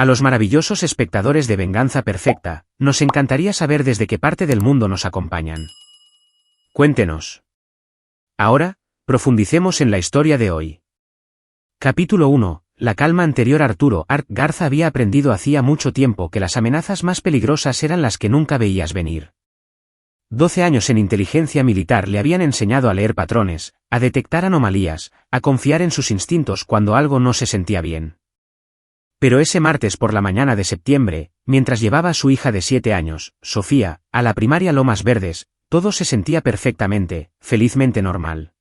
A los maravillosos espectadores de Venganza Perfecta, nos encantaría saber desde qué parte del mundo nos acompañan. Cuéntenos. Ahora, profundicemos en la historia de hoy. Capítulo 1. La calma anterior. Arturo Art Garza había aprendido hacía mucho tiempo que las amenazas más peligrosas eran las que nunca veías venir. 12 años en inteligencia militar le habían enseñado a leer patrones, a detectar anomalías, a confiar en sus instintos cuando algo no se sentía bien. Pero ese martes por la mañana de septiembre, mientras llevaba a su hija de 7 años, Sofía, a la primaria Lomas Verdes, todo se sentía perfectamente, felizmente normal.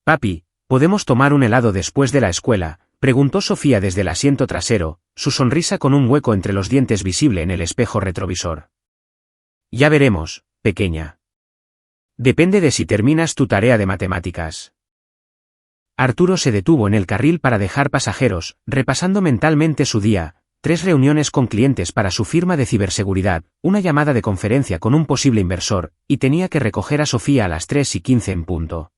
«Papi, ¿podemos tomar un helado después de la escuela?», preguntó Sofía desde el asiento trasero, su sonrisa con un hueco entre los dientes visible en el espejo retrovisor. «Ya veremos, pequeña. Depende de si terminas tu tarea de matemáticas». Arturo se detuvo en el carril para dejar pasajeros, repasando mentalmente su día: 3 reuniones con clientes para su firma de ciberseguridad, una llamada de conferencia con un posible inversor, y tenía que recoger a Sofía a las 3:15 en punto.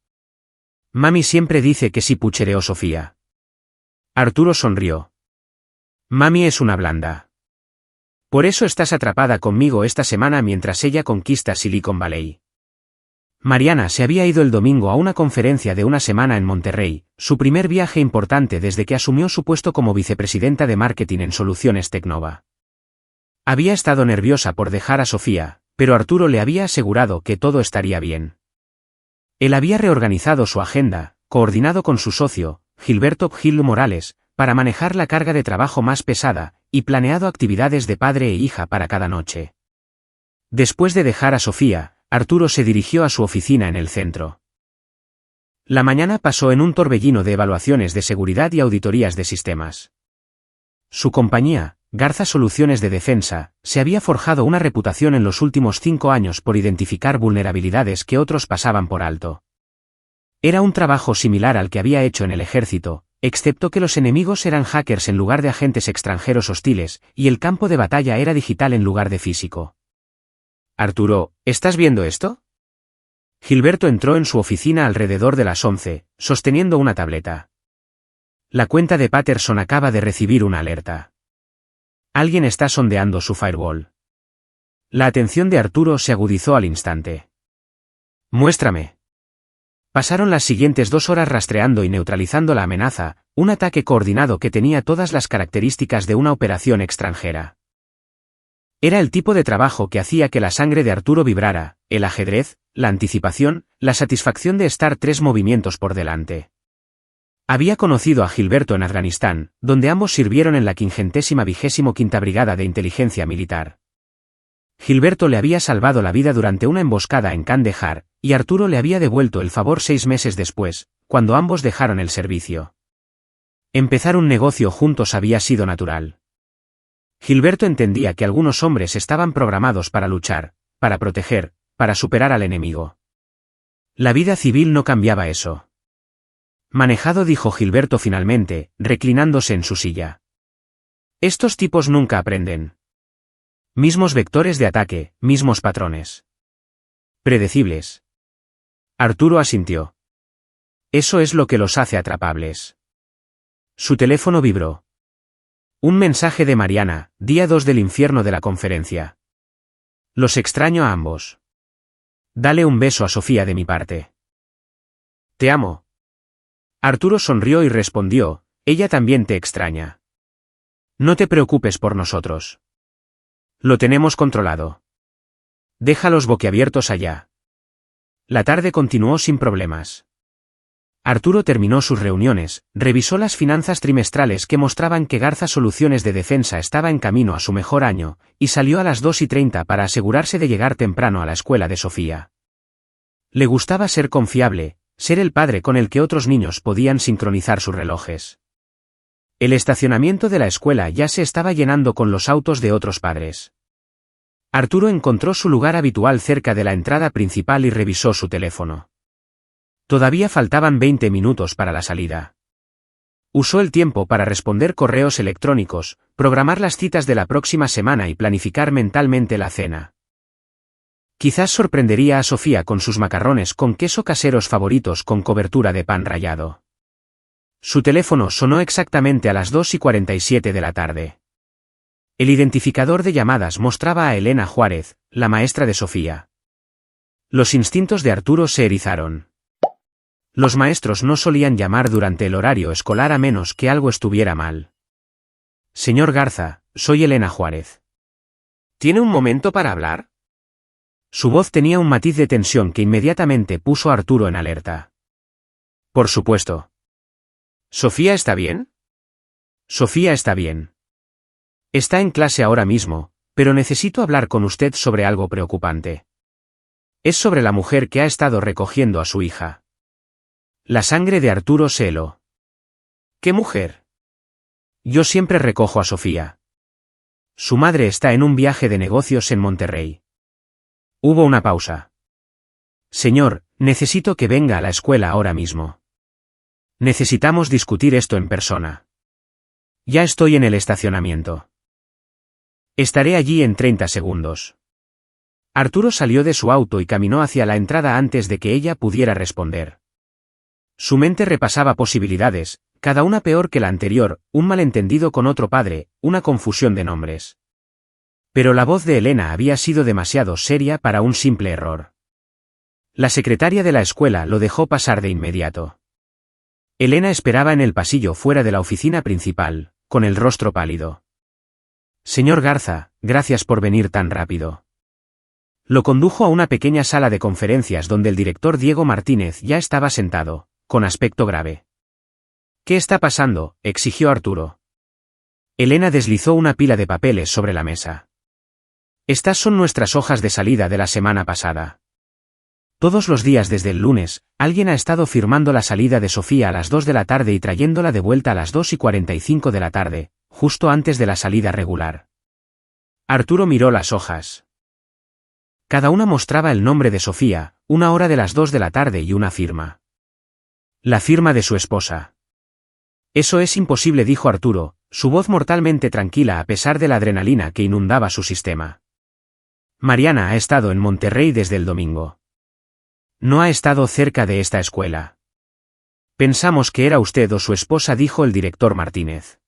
«Mami siempre dice que sí», puchereó Sofía. Arturo sonrió. «Mami es una blanda. Por eso estás atrapada conmigo esta semana mientras ella conquista Silicon Valley». Mariana se había ido el domingo a una conferencia de una semana en Monterrey, su primer viaje importante desde que asumió su puesto como vicepresidenta de marketing en Soluciones Tecnova. Había estado nerviosa por dejar a Sofía, pero Arturo le había asegurado que todo estaría bien. Él había reorganizado su agenda, coordinado con su socio, Gilberto Gil Morales, para manejar la carga de trabajo más pesada, y planeado actividades de padre e hija para cada noche. Después de dejar a Sofía, Arturo se dirigió a su oficina en el centro. La mañana pasó en un torbellino de evaluaciones de seguridad y auditorías de sistemas. Su compañía, Garza Soluciones de Defensa, se había forjado una reputación en los últimos 5 años por identificar vulnerabilidades que otros pasaban por alto. Era un trabajo similar al que había hecho en el ejército, excepto que los enemigos eran hackers en lugar de agentes extranjeros hostiles, y el campo de batalla era digital en lugar de físico. «Arturo, ¿estás viendo esto?». Gilberto entró en su oficina alrededor de las 11, sosteniendo una tableta. La cuenta de Patterson acaba de recibir una alerta. Alguien está sondeando su firewall. La atención de Arturo se agudizó al instante. «Muéstrame». Pasaron las siguientes 2 horas rastreando y neutralizando la amenaza, un ataque coordinado que tenía todas las características de una operación extranjera. Era el tipo de trabajo que hacía que la sangre de Arturo vibrara: el ajedrez, la anticipación, la satisfacción de estar 3 movimientos por delante. Había conocido a Gilberto en Afganistán, donde ambos sirvieron en la 525ª Brigada de Inteligencia Militar. Gilberto le había salvado la vida durante una emboscada en Kandahar, y Arturo le había devuelto el favor 6 meses después, cuando ambos dejaron el servicio. Empezar un negocio juntos había sido natural. Gilberto entendía que algunos hombres estaban programados para luchar, para proteger, para superar al enemigo. La vida civil no cambiaba eso. «Manejado», dijo Gilberto finalmente, reclinándose en su silla. «Estos tipos nunca aprenden. Mismos vectores de ataque, mismos patrones. Predecibles». Arturo asintió. «Eso es lo que los hace atrapables». Su teléfono vibró. Un mensaje de Mariana, día 2 del infierno de la conferencia. «Los extraño a ambos. Dale un beso a Sofía de mi parte. Te amo». Arturo sonrió y respondió: «Ella también te extraña. No te preocupes por nosotros. Lo tenemos controlado. Déjalos boquiabiertos allá». La tarde continuó sin problemas. Arturo terminó sus reuniones, revisó las finanzas trimestrales que mostraban que Garza Soluciones de Defensa estaba en camino a su mejor año, y salió a las 2:30 para asegurarse de llegar temprano a la escuela de Sofía. Le gustaba ser confiable, ser el padre con el que otros niños podían sincronizar sus relojes. El estacionamiento de la escuela ya se estaba llenando con los autos de otros padres. Arturo encontró su lugar habitual cerca de la entrada principal y revisó su teléfono. Todavía faltaban 20 minutos para la salida. Usó el tiempo para responder correos electrónicos, programar las citas de la próxima semana y planificar mentalmente la cena. Quizás sorprendería a Sofía con sus macarrones con queso caseros favoritos con cobertura de pan rallado. Su teléfono sonó exactamente a las 2:47 de la tarde. El identificador de llamadas mostraba a Elena Juárez, la maestra de Sofía. Los instintos de Arturo se erizaron. Los maestros no solían llamar durante el horario escolar a menos que algo estuviera mal. Señor Garza, soy Elena Juárez. ¿Tiene un momento para hablar? Su voz tenía un matiz de tensión que inmediatamente puso a Arturo en alerta. Por supuesto. ¿Sofía está bien? Sofía está bien. Está en clase ahora mismo, pero necesito hablar con usted sobre algo preocupante. Es sobre la mujer que ha estado recogiendo a su hija. La sangre de Arturo se heló. ¿Qué mujer? Yo siempre recojo a Sofía. Su madre está en un viaje de negocios en Monterrey. Hubo una pausa. Señor, necesito que venga a la escuela ahora mismo. Necesitamos discutir esto en persona. Ya estoy en el estacionamiento. Estaré allí en 30 segundos. Arturo salió de su auto y caminó hacia la entrada antes de que ella pudiera responder. Su mente repasaba posibilidades, cada una peor que la anterior, un malentendido con otro padre, una confusión de nombres. Pero la voz de Elena había sido demasiado seria para un simple error. La secretaria de la escuela lo dejó pasar de inmediato. Elena esperaba en el pasillo fuera de la oficina principal, con el rostro pálido. Señor Garza, gracias por venir tan rápido. Lo condujo a una pequeña sala de conferencias donde el director Diego Martínez ya estaba sentado, con aspecto grave. ¿Qué está pasando?, exigió Arturo. Elena deslizó una pila de papeles sobre la mesa. Estas son nuestras hojas de salida de la semana pasada. Todos los días desde el lunes, alguien ha estado firmando la salida de Sofía a las 2 de la tarde y trayéndola de vuelta a las 2:45 de la tarde, justo antes de la salida regular. Arturo miró las hojas. Cada una mostraba el nombre de Sofía, una hora de las 2 de la tarde y una firma. La firma de su esposa. Eso es imposible, dijo Arturo, su voz mortalmente tranquila a pesar de la adrenalina que inundaba su sistema. Mariana ha estado en Monterrey desde el domingo. No ha estado cerca de esta escuela. Pensamos que era usted o su esposa, dijo el director Martínez.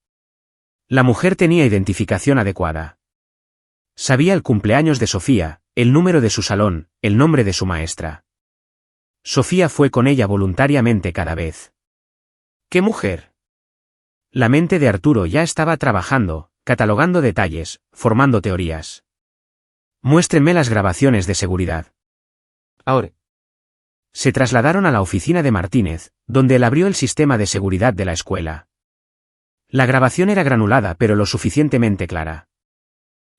La mujer tenía identificación adecuada. Sabía el cumpleaños de Sofía, el número de su salón, el nombre de su maestra. Sofía fue con ella voluntariamente cada vez. ¿Qué mujer? La mente de Arturo ya estaba trabajando, catalogando detalles, formando teorías. Muéstrenme las grabaciones de seguridad. Ahora. Se trasladaron a la oficina de Martínez, donde él abrió el sistema de seguridad de la escuela. La grabación era granulada pero lo suficientemente clara.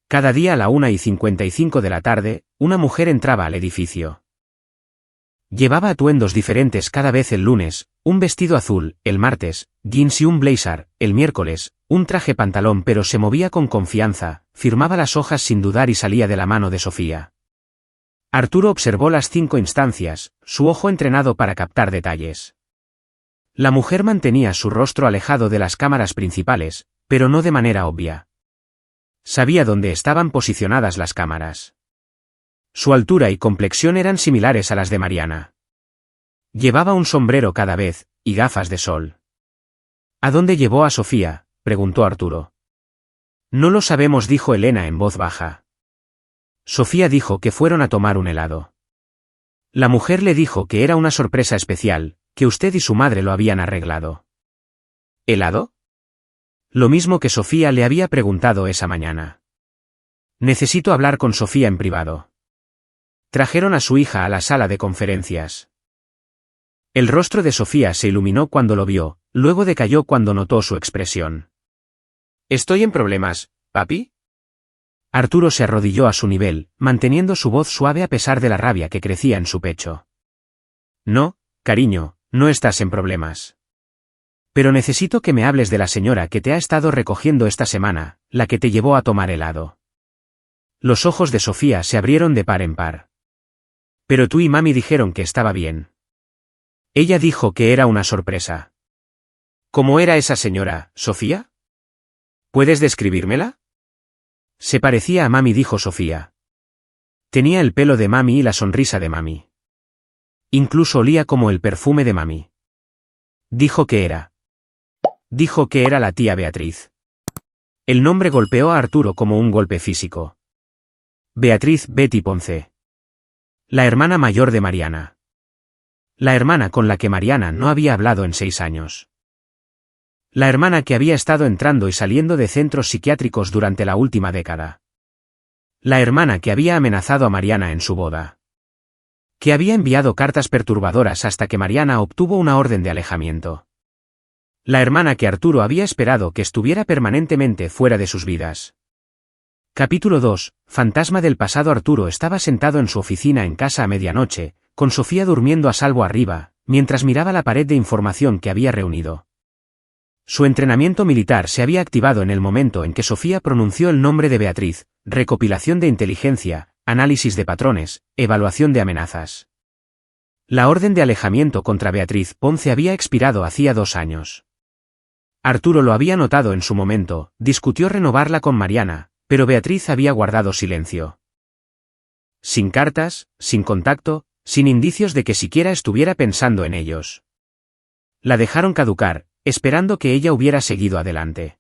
Cada día a la 1:55 de la tarde, una mujer entraba al edificio. Llevaba atuendos diferentes cada vez el lunes, un vestido azul, el martes, jeans y un blazer, el miércoles, un traje pantalón, pero se movía con confianza, firmaba las hojas sin dudar y salía de la mano de Sofía. Arturo observó las 5 instancias, su ojo entrenado para captar detalles. La mujer mantenía su rostro alejado de las cámaras principales, pero no de manera obvia. Sabía dónde estaban posicionadas las cámaras. Su altura y complexión eran similares a las de Mariana. Llevaba un sombrero cada vez, y gafas de sol. ¿A dónde llevó a Sofía?, preguntó Arturo. No lo sabemos, dijo Elena en voz baja. Sofía dijo que fueron a tomar un helado. La mujer le dijo que era una sorpresa especial, que usted y su madre lo habían arreglado. ¿Helado? Lo mismo que Sofía le había preguntado esa mañana. Necesito hablar con Sofía en privado. Trajeron a su hija a la sala de conferencias. El rostro de Sofía se iluminó cuando lo vio, luego decayó cuando notó su expresión. ¿Estoy en problemas, papi? Arturo se arrodilló a su nivel, manteniendo su voz suave a pesar de la rabia que crecía en su pecho. No, cariño, no estás en problemas. Pero necesito que me hables de la señora que te ha estado recogiendo esta semana, la que te llevó a tomar helado. Los ojos de Sofía se abrieron de par en par. Pero tú y mami dijeron que estaba bien. Ella dijo que era una sorpresa. ¿Cómo era esa señora, Sofía? ¿Puedes describírmela? Se parecía a mami, dijo Sofía. Tenía el pelo de mami y la sonrisa de mami. Incluso olía como el perfume de mami. Dijo que era la tía Beatriz. El nombre golpeó a Arturo como un golpe físico. Beatriz Betty Ponce. La hermana mayor de Mariana. La hermana con la que Mariana no había hablado en 6 años. La hermana que había estado entrando y saliendo de centros psiquiátricos durante la última década. La hermana que había amenazado a Mariana en su boda. Que había enviado cartas perturbadoras hasta que Mariana obtuvo una orden de alejamiento. La hermana que Arturo había esperado que estuviera permanentemente fuera de sus vidas. Capítulo 2. Fantasma del pasado. Arturo estaba sentado en su oficina en casa a medianoche, con Sofía durmiendo a salvo arriba, mientras miraba la pared de información que había reunido. Su entrenamiento militar se había activado en el momento en que Sofía pronunció el nombre de Beatriz: recopilación de inteligencia, análisis de patrones, evaluación de amenazas. La orden de alejamiento contra Beatriz Ponce había expirado hacía 2 años. Arturo lo había notado en su momento, discutió renovarla con Mariana, pero Beatriz había guardado silencio. Sin cartas, sin contacto, sin indicios de que siquiera estuviera pensando en ellos. La dejaron caducar, esperando que ella hubiera seguido adelante.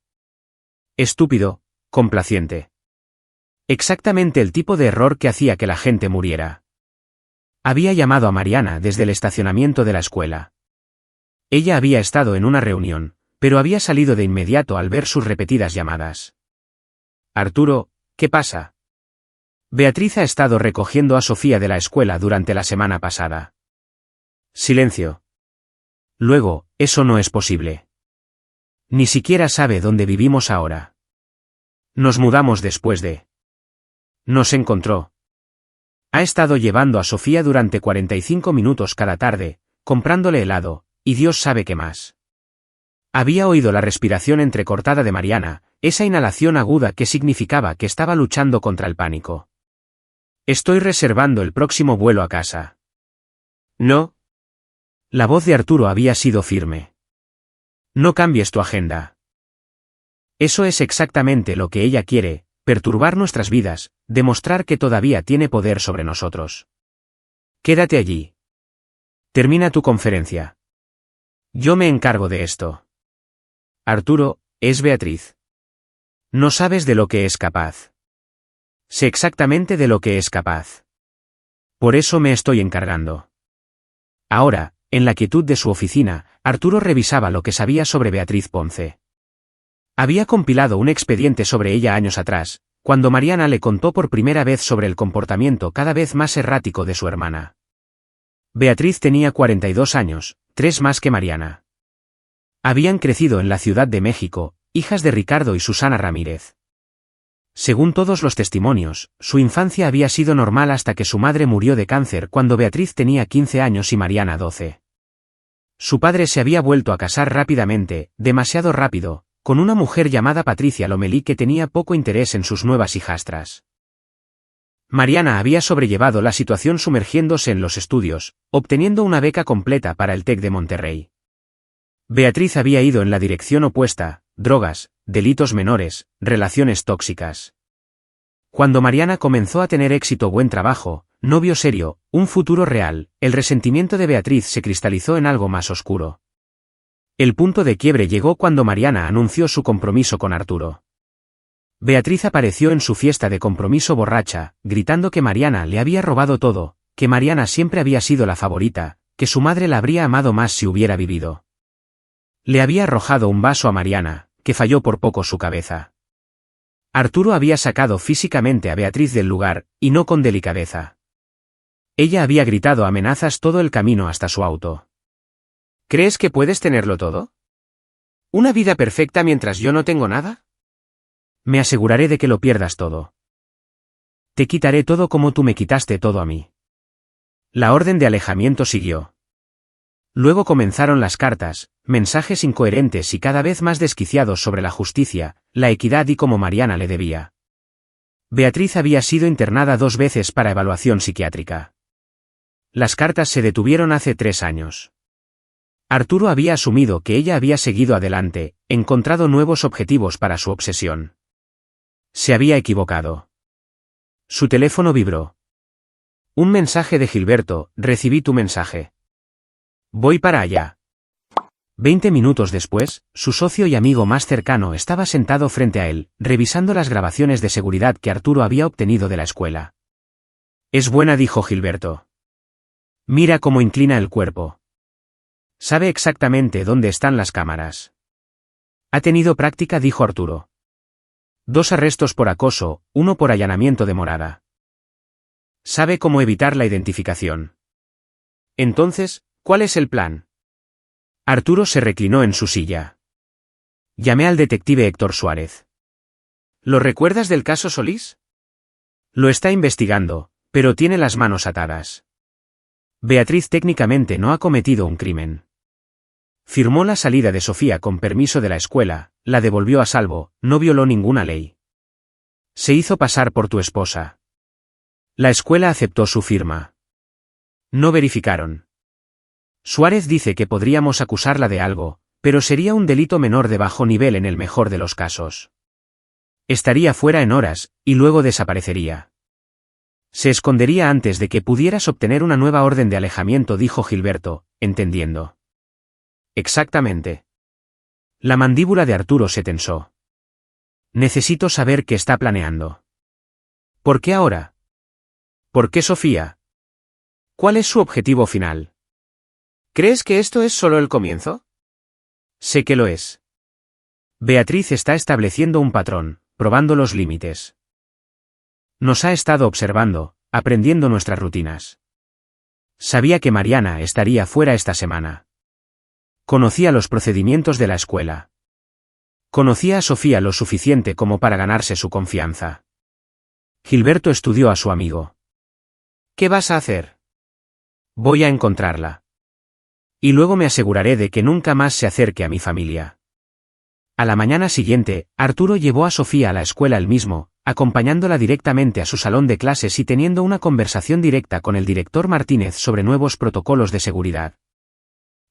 Estúpido, complaciente. Exactamente el tipo de error que hacía que la gente muriera. Había llamado a Mariana desde el estacionamiento de la escuela. Ella había estado en una reunión, pero había salido de inmediato al ver sus repetidas llamadas. Arturo, ¿qué pasa? Beatriz ha estado recogiendo a Sofía de la escuela durante la semana pasada. Silencio. Luego, eso no es posible. Ni siquiera sabe dónde vivimos ahora. Nos mudamos después de... Nos encontró. Ha estado llevando a Sofía durante 45 minutos cada tarde, comprándole helado, y Dios sabe qué más. Había oído la respiración entrecortada de Mariana, esa inhalación aguda que significaba que estaba luchando contra el pánico. Estoy reservando el próximo vuelo a casa. No. La voz de Arturo había sido firme. No cambies tu agenda. Eso es exactamente lo que ella quiere, perturbar nuestras vidas, demostrar que todavía tiene poder sobre nosotros. Quédate allí. Termina tu conferencia. Yo me encargo de esto. Arturo, es Beatriz. No sabes de lo que es capaz. Sé exactamente de lo que es capaz. Por eso me estoy encargando. Ahora, en la quietud de su oficina, Arturo revisaba lo que sabía sobre Beatriz Ponce. Había compilado un expediente sobre ella años atrás, cuando Mariana le contó por primera vez sobre el comportamiento cada vez más errático de su hermana. Beatriz tenía 42 años, 3 más que Mariana. Habían crecido en la Ciudad de México, hijas de Ricardo y Susana Ramírez. Según todos los testimonios, su infancia había sido normal hasta que su madre murió de cáncer cuando Beatriz tenía 15 años y Mariana 12. Su padre se había vuelto a casar rápidamente, demasiado rápido, con una mujer llamada Patricia Lomelí que tenía poco interés en sus nuevas hijastras. Mariana había sobrellevado la situación sumergiéndose en los estudios, obteniendo una beca completa para el TEC de Monterrey. Beatriz había ido en la dirección opuesta: drogas, delitos menores, relaciones tóxicas. Cuando Mariana comenzó a tener éxito, buen trabajo, novio serio, un futuro real, el resentimiento de Beatriz se cristalizó en algo más oscuro. El punto de quiebre llegó cuando Mariana anunció su compromiso con Arturo. Beatriz apareció en su fiesta de compromiso borracha, gritando que Mariana le había robado todo, que Mariana siempre había sido la favorita, que su madre la habría amado más si hubiera vivido. Le había arrojado un vaso a Mariana, que falló por poco su cabeza. Arturo había sacado físicamente a Beatriz del lugar, y no con delicadeza. Ella había gritado amenazas todo el camino hasta su auto. ¿Crees que puedes tenerlo todo? ¿Una vida perfecta mientras yo no tengo nada? Me aseguraré de que lo pierdas todo. Te quitaré todo como tú me quitaste todo a mí. La orden de alejamiento siguió. Luego comenzaron las cartas, mensajes incoherentes y cada vez más desquiciados sobre la justicia, la equidad y cómo Mariana le debía. Beatriz había sido internada 2 veces para evaluación psiquiátrica. Las cartas se detuvieron hace 3 años. Arturo había asumido que ella había seguido adelante, encontrado nuevos objetivos para su obsesión. Se había equivocado. Su teléfono vibró. Un mensaje de Gilberto: recibí tu mensaje. Voy para allá. 20 minutos después, su socio y amigo más cercano estaba sentado frente a él, revisando las grabaciones de seguridad que Arturo había obtenido de la escuela. Es buena, dijo Gilberto. Mira cómo inclina el cuerpo. Sabe exactamente dónde están las cámaras. Ha tenido práctica, dijo Arturo. 2 arrestos por acoso, 1 por allanamiento de morada. Sabe cómo evitar la identificación. Entonces, ¿cuál es el plan? Arturo se reclinó en su silla. Llamé al detective Héctor Suárez. ¿Lo recuerdas del caso Solís? Lo está investigando, pero tiene las manos atadas. Beatriz técnicamente no ha cometido un crimen. Firmó la salida de Sofía con permiso de la escuela, la devolvió a salvo, no violó ninguna ley. Se hizo pasar por tu esposa. La escuela aceptó su firma. No verificaron. Suárez dice que podríamos acusarla de algo, pero sería un delito menor de bajo nivel en el mejor de los casos. Estaría fuera en horas, y luego desaparecería. Se escondería antes de que pudieras obtener una nueva orden de alejamiento, dijo Gilberto, entendiendo. Exactamente. La mandíbula de Arturo se tensó. Necesito saber qué está planeando. ¿Por qué ahora? ¿Por qué Sofía? ¿Cuál es su objetivo final? ¿Crees que esto es solo el comienzo? Sé que lo es. Beatriz está estableciendo un patrón, probando los límites. Nos ha estado observando, aprendiendo nuestras rutinas. Sabía que Mariana estaría fuera esta semana. Conocía los procedimientos de la escuela. Conocía a Sofía lo suficiente como para ganarse su confianza. Gilberto estudió a su amigo. ¿Qué vas a hacer? Voy a encontrarla. Y luego me aseguraré de que nunca más se acerque a mi familia. A la mañana siguiente, Arturo llevó a Sofía a la escuela él mismo, acompañándola directamente a su salón de clases y teniendo una conversación directa con el director Martínez sobre nuevos protocolos de seguridad.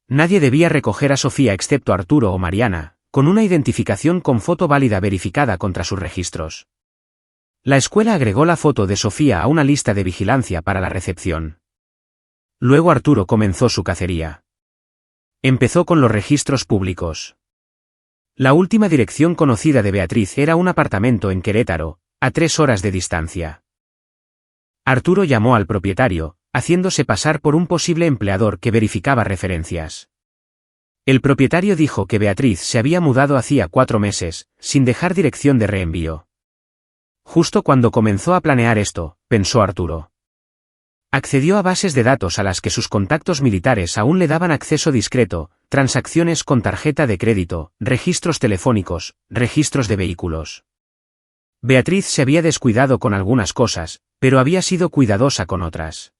Nadie debía recoger a Sofía excepto Arturo o Mariana, con una identificación con foto válida verificada contra sus registros. La escuela agregó la foto de Sofía a una lista de vigilancia para la recepción. Luego Arturo comenzó su cacería. Empezó con los registros públicos. La última dirección conocida de Beatriz era un apartamento en Querétaro, a 3 horas de distancia. Arturo llamó al propietario, haciéndose pasar por un posible empleador que verificaba referencias. El propietario dijo que Beatriz se había mudado hacía 4 meses, sin dejar dirección de reenvío. Justo cuando comenzó a planear esto, pensó Arturo. Accedió a bases de datos a las que sus contactos militares aún le daban acceso discreto, transacciones con tarjeta de crédito, registros telefónicos, registros de vehículos. Beatriz se había descuidado con algunas cosas, pero había sido cuidadosa con otras.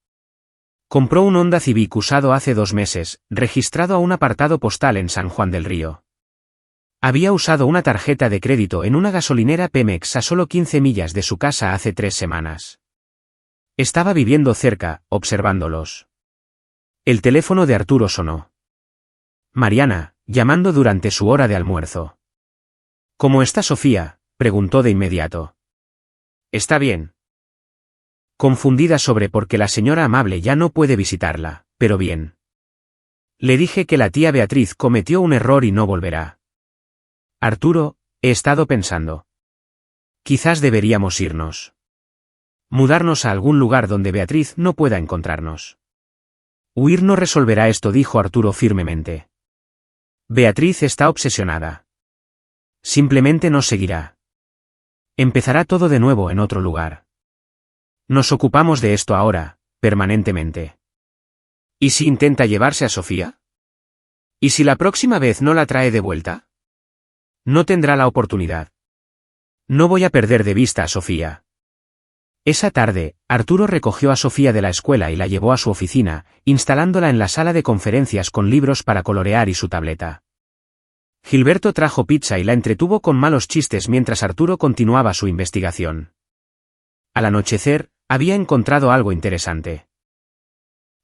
Compró un Honda Civic usado hace 2 meses, registrado a un apartado postal en San Juan del Río. Había usado una tarjeta de crédito en una gasolinera Pemex a solo 15 millas de su casa hace 3 semanas. Estaba viviendo cerca, observándolos. El teléfono de Arturo sonó. Mariana, llamando durante su hora de almuerzo. ¿Cómo está Sofía?, preguntó de inmediato. Está bien. Confundida sobre por qué la señora amable ya no puede visitarla, pero bien. Le dije que la tía Beatriz cometió un error y no volverá. Arturo, he estado pensando. Quizás deberíamos irnos. Mudarnos a algún lugar donde Beatriz no pueda encontrarnos. Huir no resolverá esto, dijo Arturo firmemente. Beatriz está obsesionada. Simplemente nos seguirá. Empezará todo de nuevo en otro lugar. Nos ocupamos de esto ahora, permanentemente. ¿Y si intenta llevarse a Sofía? ¿Y si la próxima vez no la trae de vuelta? No tendrá la oportunidad. No voy a perder de vista a Sofía. Esa tarde, Arturo recogió a Sofía de la escuela y la llevó a su oficina, instalándola en la sala de conferencias con libros para colorear y su tableta. Gilberto trajo pizza y la entretuvo con malos chistes mientras Arturo continuaba su investigación. Al anochecer, había encontrado algo interesante.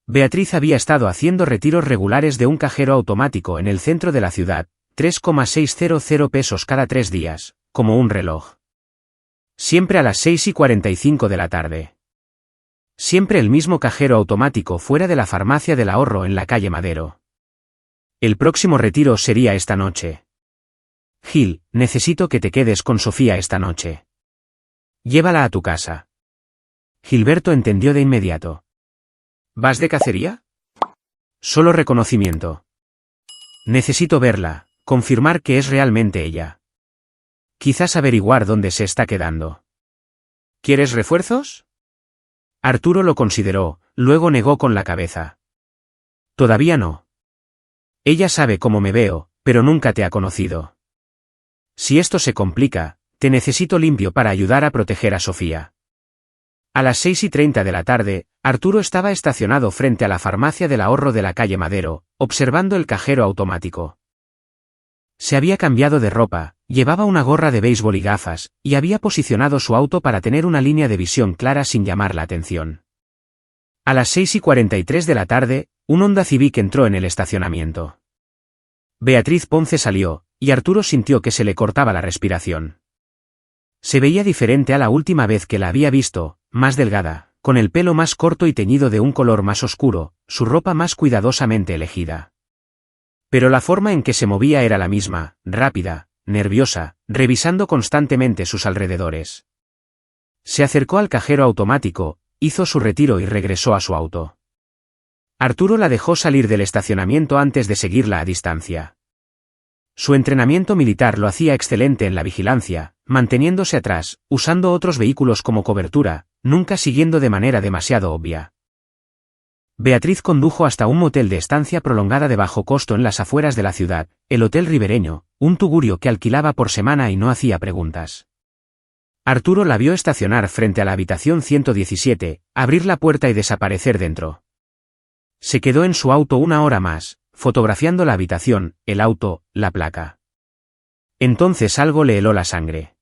Beatriz había estado haciendo retiros regulares de un cajero automático en el centro de la ciudad, 3,600 pesos cada 3 días, como un reloj. Siempre a las 6:45 de la tarde. Siempre el mismo cajero automático fuera de la farmacia del ahorro en la calle Madero. El próximo retiro sería esta noche. Gil, necesito que te quedes con Sofía esta noche. Llévala a tu casa. Gilberto entendió de inmediato. ¿Vas de cacería? Solo reconocimiento. Necesito verla, confirmar que es realmente ella. Quizás averiguar dónde se está quedando. ¿Quieres refuerzos? Arturo lo consideró, luego negó con la cabeza. Todavía no. Ella sabe cómo me veo, pero nunca te ha conocido. Si esto se complica, te necesito limpio para ayudar a proteger a Sofía. A las 6:30 de la tarde, Arturo estaba estacionado frente a la farmacia del ahorro de la calle Madero, observando el cajero automático. Se había cambiado de ropa, llevaba una gorra de béisbol y gafas, y había posicionado su auto para tener una línea de visión clara sin llamar la atención. A las 6:43 de la tarde, un Honda Civic entró en el estacionamiento. Beatriz Ponce salió, y Arturo sintió que se le cortaba la respiración. Se veía diferente a la última vez que la había visto, más delgada, con el pelo más corto y teñido de un color más oscuro, su ropa más cuidadosamente elegida. Pero la forma en que se movía era la misma, rápida, nerviosa, revisando constantemente sus alrededores. Se acercó al cajero automático, hizo su retiro y regresó a su auto. Arturo la dejó salir del estacionamiento antes de seguirla a distancia. Su entrenamiento militar lo hacía excelente en la vigilancia, manteniéndose atrás, usando otros vehículos como cobertura, nunca siguiendo de manera demasiado obvia. Beatriz condujo hasta un motel de estancia prolongada de bajo costo en las afueras de la ciudad, el Hotel Ribereño, un tugurio que alquilaba por semana y no hacía preguntas. Arturo la vio estacionar frente a la habitación 117, abrir la puerta y desaparecer dentro. Se quedó en su auto una hora más, fotografiando la habitación, el auto, la placa. Entonces algo le heló la sangre.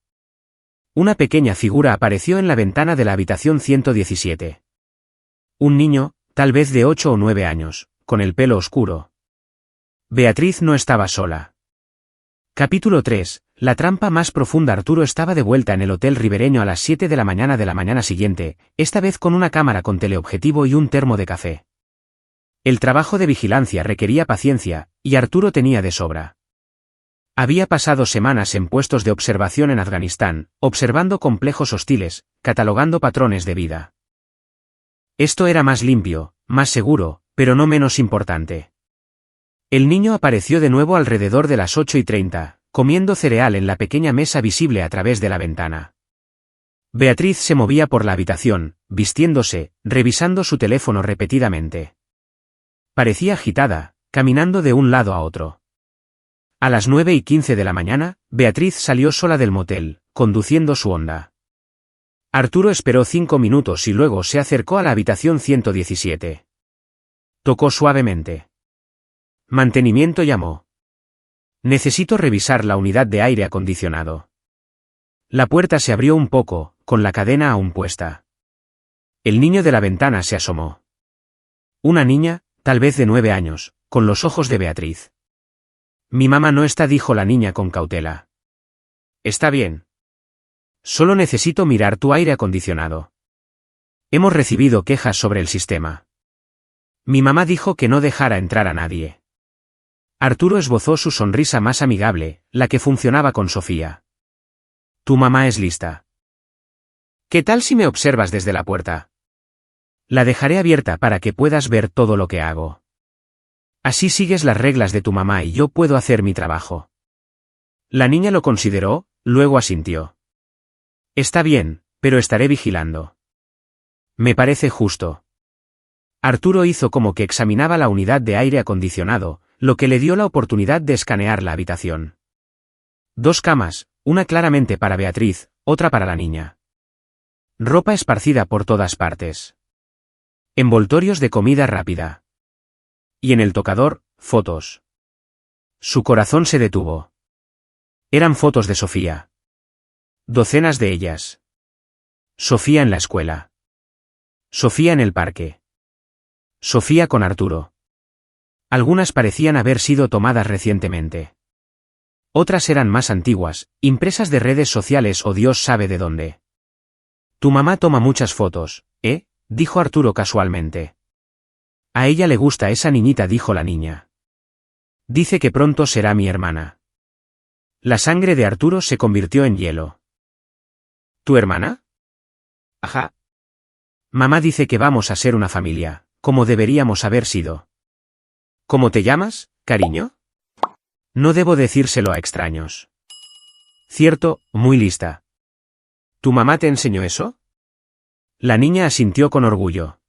Una pequeña figura apareció en la ventana de la habitación 117. Un niño, tal vez de 8 o 9 años, con el pelo oscuro. Beatriz no estaba sola. Capítulo 3. La trampa más profunda. Arturo estaba de vuelta en el Hotel Ribereño a las 7 de la mañana siguiente, esta vez con una cámara con teleobjetivo y un termo de café. El trabajo de vigilancia requería paciencia, y Arturo tenía de sobra. Había pasado semanas en puestos de observación en Afganistán, observando complejos hostiles, catalogando patrones de vida. Esto era más limpio, más seguro, pero no menos importante. El niño apareció de nuevo alrededor de las 8:30, comiendo cereal en la pequeña mesa visible a través de la ventana. Beatriz se movía por la habitación, vistiéndose, revisando su teléfono repetidamente. Parecía agitada, caminando de un lado a otro. A las 9:15 de la mañana, Beatriz salió sola del motel, conduciendo su Honda. Arturo esperó 5 minutos y luego se acercó a la habitación 117. Tocó suavemente. Mantenimiento llamó. Necesito revisar la unidad de aire acondicionado. La puerta se abrió un poco, con la cadena aún puesta. El niño de la ventana se asomó. Una niña, tal vez de 9 años, con los ojos de Beatriz. Mi mamá no está, dijo la niña con cautela. Está bien. Solo necesito mirar tu aire acondicionado. Hemos recibido quejas sobre el sistema. Mi mamá dijo que no dejara entrar a nadie. Arturo esbozó su sonrisa más amigable, la que funcionaba con Sofía. Tu mamá es lista. ¿Qué tal si me observas desde la puerta? La dejaré abierta para que puedas ver todo lo que hago. Así sigues las reglas de tu mamá y yo puedo hacer mi trabajo. La niña lo consideró, luego asintió. Está bien, pero estaré vigilando. Me parece justo. Arturo hizo como que examinaba la unidad de aire acondicionado, lo que le dio la oportunidad de escanear la habitación. 2 camas, una claramente para Beatriz, otra para la niña. Ropa esparcida por todas partes. Envoltorios de comida rápida. Y en el tocador, fotos. Su corazón se detuvo. Eran fotos de Sofía. Docenas de ellas. Sofía en la escuela. Sofía en el parque. Sofía con Arturo. Algunas parecían haber sido tomadas recientemente. Otras eran más antiguas, impresas de redes sociales o Dios sabe de dónde. Tu mamá toma muchas fotos, ¿eh? Dijo Arturo casualmente. A ella le gusta esa niñita, dijo la niña. Dice que pronto será mi hermana. La sangre de Arturo se convirtió en hielo. ¿Tu hermana? Ajá. Mamá dice que vamos a ser una familia, como deberíamos haber sido. ¿Cómo te llamas, cariño? No debo decírselo a extraños. Cierto, muy lista. ¿Tu mamá te enseñó eso? La niña asintió con orgullo.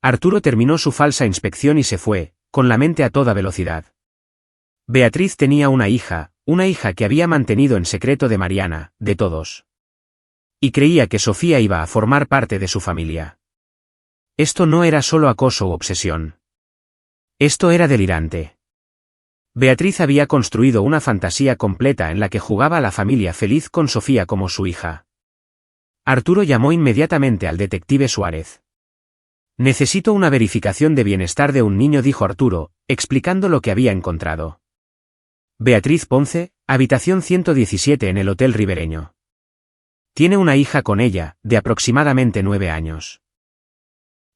Arturo terminó su falsa inspección y se fue, con la mente a toda velocidad. Beatriz tenía una hija que había mantenido en secreto de Mariana, de todos. Y creía que Sofía iba a formar parte de su familia. Esto no era solo acoso u obsesión. Esto era delirante. Beatriz había construido una fantasía completa en la que jugaba a la familia feliz con Sofía como su hija. Arturo llamó inmediatamente al detective Suárez. Necesito una verificación de bienestar de un niño, dijo Arturo, explicando lo que había encontrado. Beatriz Ponce, habitación 117 en el Hotel Ribereño. Tiene una hija con ella, de aproximadamente 9 años.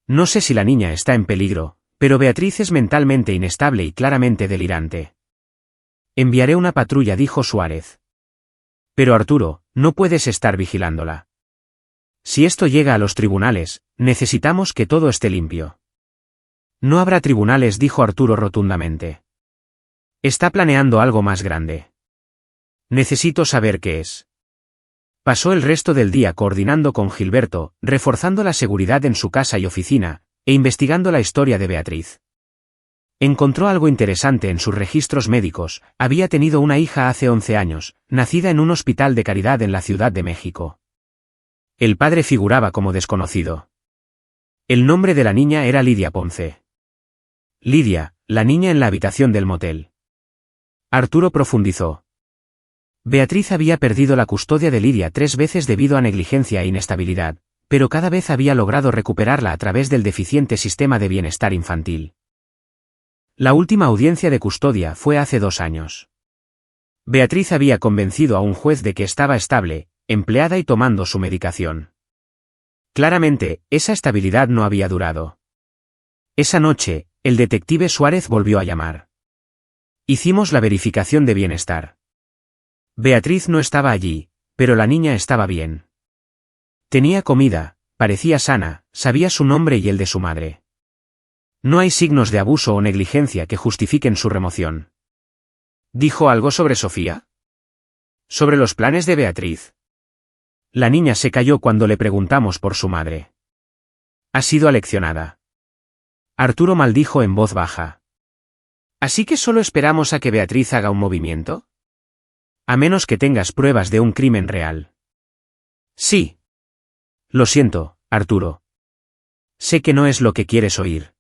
No sé si la niña está en peligro, pero Beatriz es mentalmente inestable y claramente delirante. Enviaré una patrulla, dijo Suárez. Pero Arturo, no puedes estar vigilándola. Si esto llega a los tribunales, necesitamos que todo esté limpio. No habrá tribunales, dijo Arturo rotundamente. Está planeando algo más grande. Necesito saber qué es. Pasó el resto del día coordinando con Gilberto, reforzando la seguridad en su casa y oficina, e investigando la historia de Beatriz. Encontró algo interesante en sus registros médicos: había tenido una hija hace 11 años, nacida en un hospital de caridad en la Ciudad de México. El padre figuraba como desconocido. El nombre de la niña era Lidia Ponce. Lidia, la niña en la habitación del motel. Arturo profundizó. Beatriz había perdido la custodia de Lidia 3 veces debido a negligencia e inestabilidad, pero cada vez había logrado recuperarla a través del deficiente sistema de bienestar infantil. La última audiencia de custodia fue hace 2 años. Beatriz había convencido a un juez de que estaba estable, empleada y tomando su medicación. Claramente, esa estabilidad no había durado. Esa noche, el detective Suárez volvió a llamar. Hicimos la verificación de bienestar. Beatriz no estaba allí, pero la niña estaba bien. Tenía comida, parecía sana, sabía su nombre y el de su madre. No hay signos de abuso o negligencia que justifiquen su remoción. ¿Dijo algo sobre Sofía? ¿Sobre los planes de Beatriz? La niña se calló cuando le preguntamos por su madre. Ha sido aleccionada. Arturo maldijo en voz baja. ¿Así que solo esperamos a que Beatriz haga un movimiento? A menos que tengas pruebas de un crimen real. Sí. Lo siento, Arturo. Sé que no es lo que quieres oír.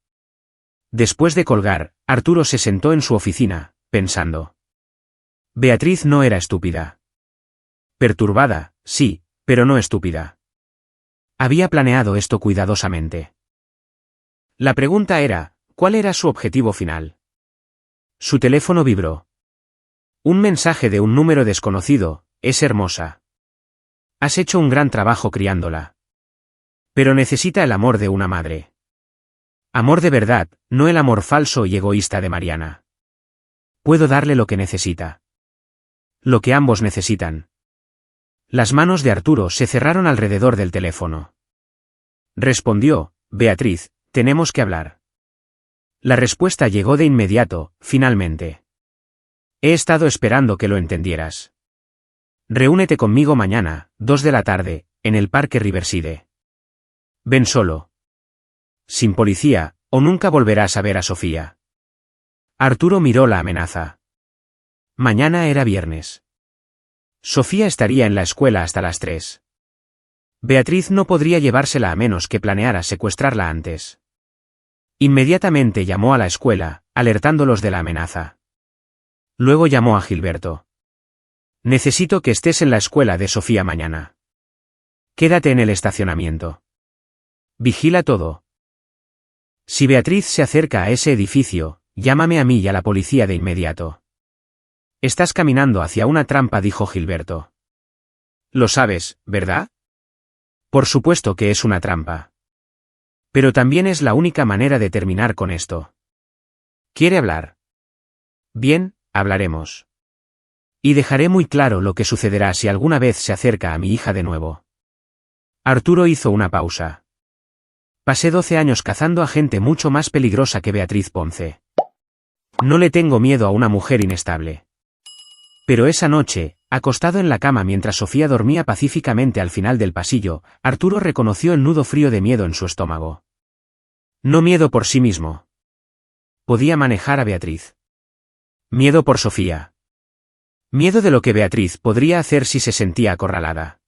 Después de colgar, Arturo se sentó en su oficina, pensando. Beatriz no era estúpida. Perturbada, sí, pero no estúpida. Había planeado esto cuidadosamente. La pregunta era, ¿cuál era su objetivo final? Su teléfono vibró. Un mensaje de un número desconocido: es hermosa. Has hecho un gran trabajo criándola. Pero necesita el amor de una madre. Amor de verdad, no el amor falso y egoísta de Mariana. Puedo darle lo que necesita. Lo que ambos necesitan. Las manos de Arturo se cerraron alrededor del teléfono. Respondió: Beatriz, tenemos que hablar. La respuesta llegó de inmediato, finalmente. He estado esperando que lo entendieras. Reúnete conmigo mañana, 2 de la tarde, en el Parque Riverside. Ven solo. Sin policía, o nunca volverás a ver a Sofía. Arturo miró la amenaza. Mañana era viernes. Sofía estaría en la escuela hasta las 3. Beatriz no podría llevársela a menos que planeara secuestrarla antes. Inmediatamente llamó a la escuela, alertándolos de la amenaza. Luego llamó a Gilberto. Necesito que estés en la escuela de Sofía mañana. Quédate en el estacionamiento. Vigila todo. Si Beatriz se acerca a ese edificio, llámame a mí y a la policía de inmediato. Estás caminando hacia una trampa, dijo Gilberto. Lo sabes, ¿verdad? Por supuesto que es una trampa. Pero también es la única manera de terminar con esto. ¿Quiere hablar? Bien, hablaremos. Y dejaré muy claro lo que sucederá si alguna vez se acerca a mi hija de nuevo. Arturo hizo una pausa. Pasé 12 años cazando a gente mucho más peligrosa que Beatriz Ponce. No le tengo miedo a una mujer inestable. Pero esa noche, acostado en la cama mientras Sofía dormía pacíficamente al final del pasillo, Arturo reconoció el nudo frío de miedo en su estómago. No miedo por sí mismo. Podía manejar a Beatriz. Miedo por Sofía. Miedo de lo que Beatriz podría hacer si se sentía acorralada.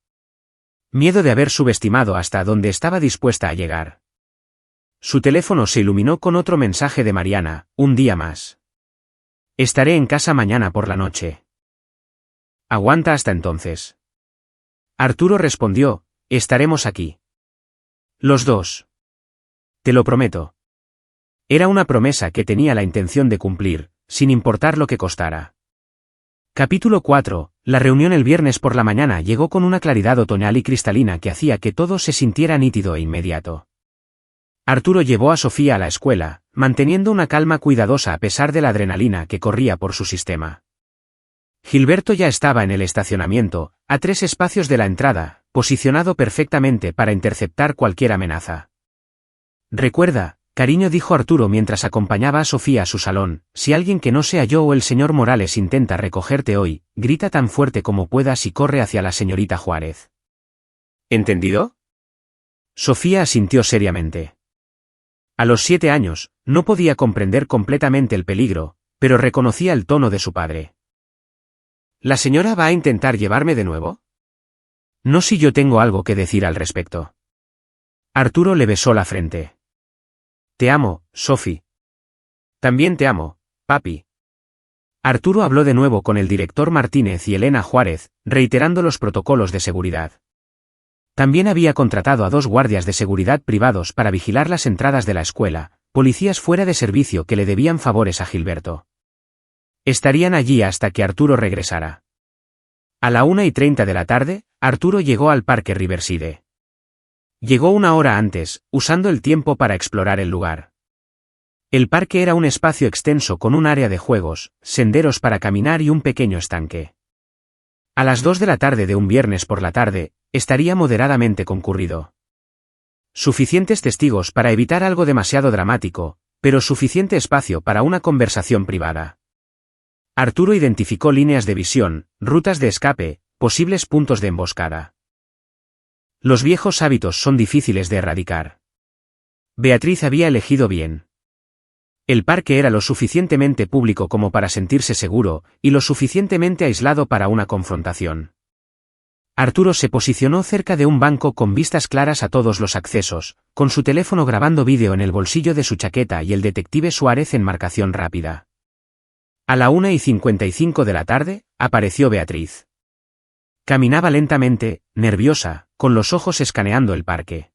Miedo de haber subestimado hasta dónde estaba dispuesta a llegar. Su teléfono se iluminó con otro mensaje de Mariana, un día más. Estaré en casa mañana por la noche. Aguanta hasta entonces. Arturo respondió, estaremos aquí. Los dos. Te lo prometo. Era una promesa que tenía la intención de cumplir, sin importar lo que costara. Capítulo 4. La reunión el viernes por la mañana llegó con una claridad otoñal y cristalina que hacía que todo se sintiera nítido e inmediato. Arturo llevó a Sofía a la escuela, manteniendo una calma cuidadosa a pesar de la adrenalina que corría por su sistema. Gilberto ya estaba en el estacionamiento, a 3 espacios de la entrada, posicionado perfectamente para interceptar cualquier amenaza. Recuerda, cariño, dijo Arturo mientras acompañaba a Sofía a su salón, si alguien que no sea yo o el señor Morales intenta recogerte hoy, grita tan fuerte como puedas y corre hacia la señorita Juárez. ¿Entendido? Sofía asintió seriamente. A los 7 años, no podía comprender completamente el peligro, pero reconocía el tono de su padre. ¿La señora va a intentar llevarme de nuevo? No, si yo tengo algo que decir al respecto. Arturo le besó la frente. Te amo, Sophie. También te amo, papi. Arturo habló de nuevo con el director Martínez y Elena Juárez, reiterando los protocolos de seguridad. También había contratado a 2 guardias de seguridad privados para vigilar las entradas de la escuela, policías fuera de servicio que le debían favores a Gilberto. Estarían allí hasta que Arturo regresara. A la 1:30 de la tarde, Arturo llegó al Parque Riverside. Llegó 1 hora antes, usando el tiempo para explorar el lugar. El parque era un espacio extenso con un área de juegos, senderos para caminar y un pequeño estanque. A las 2 de la tarde de un viernes por la tarde, estaría moderadamente concurrido. Suficientes testigos para evitar algo demasiado dramático, pero suficiente espacio para una conversación privada. Arturo identificó líneas de visión, rutas de escape, posibles puntos de emboscada. Los viejos hábitos son difíciles de erradicar. Beatriz había elegido bien. El parque era lo suficientemente público como para sentirse seguro, y lo suficientemente aislado para una confrontación. Arturo se posicionó cerca de un banco con vistas claras a todos los accesos, con su teléfono grabando vídeo en el bolsillo de su chaqueta y el detective Suárez en marcación rápida. A la 1:55 de la tarde, apareció Beatriz. Caminaba lentamente, nerviosa, con los ojos escaneando el parque.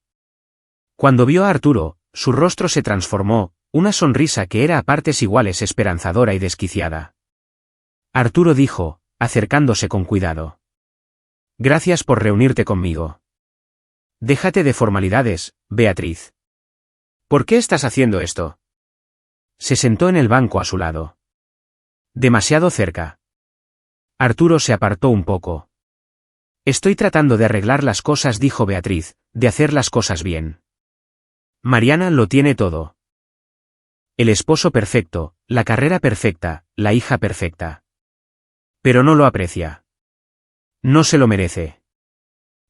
Cuando vio a Arturo, su rostro se transformó, una sonrisa que era a partes iguales esperanzadora y desquiciada. Arturo dijo, acercándose con cuidado. Gracias por reunirte conmigo. Déjate de formalidades, Beatriz. ¿Por qué estás haciendo esto? Se sentó en el banco a su lado. Demasiado cerca. Arturo se apartó un poco. Estoy tratando de arreglar las cosas, dijo Beatriz, de hacer las cosas bien. Mariana lo tiene todo. El esposo perfecto, la carrera perfecta, la hija perfecta. Pero no lo aprecia. No se lo merece.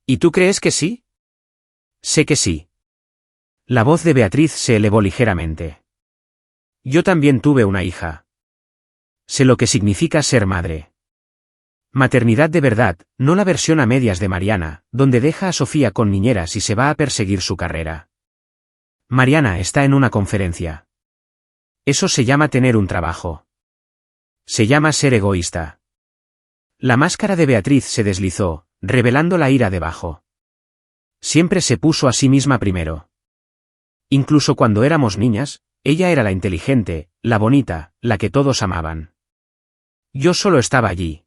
¿Y tú crees que sí? Sé que sí. La voz de Beatriz se elevó ligeramente. Yo también tuve una hija. Sé lo que significa ser madre. Maternidad de verdad, no la versión a medias de Mariana, donde deja a Sofía con niñeras y se va a perseguir su carrera. Mariana está en una conferencia. Eso se llama tener un trabajo. Se llama ser egoísta. La máscara de Beatriz se deslizó, revelando la ira debajo. Siempre se puso a sí misma primero. Incluso cuando éramos niñas, ella era la inteligente, la bonita, la que todos amaban. Yo solo estaba allí.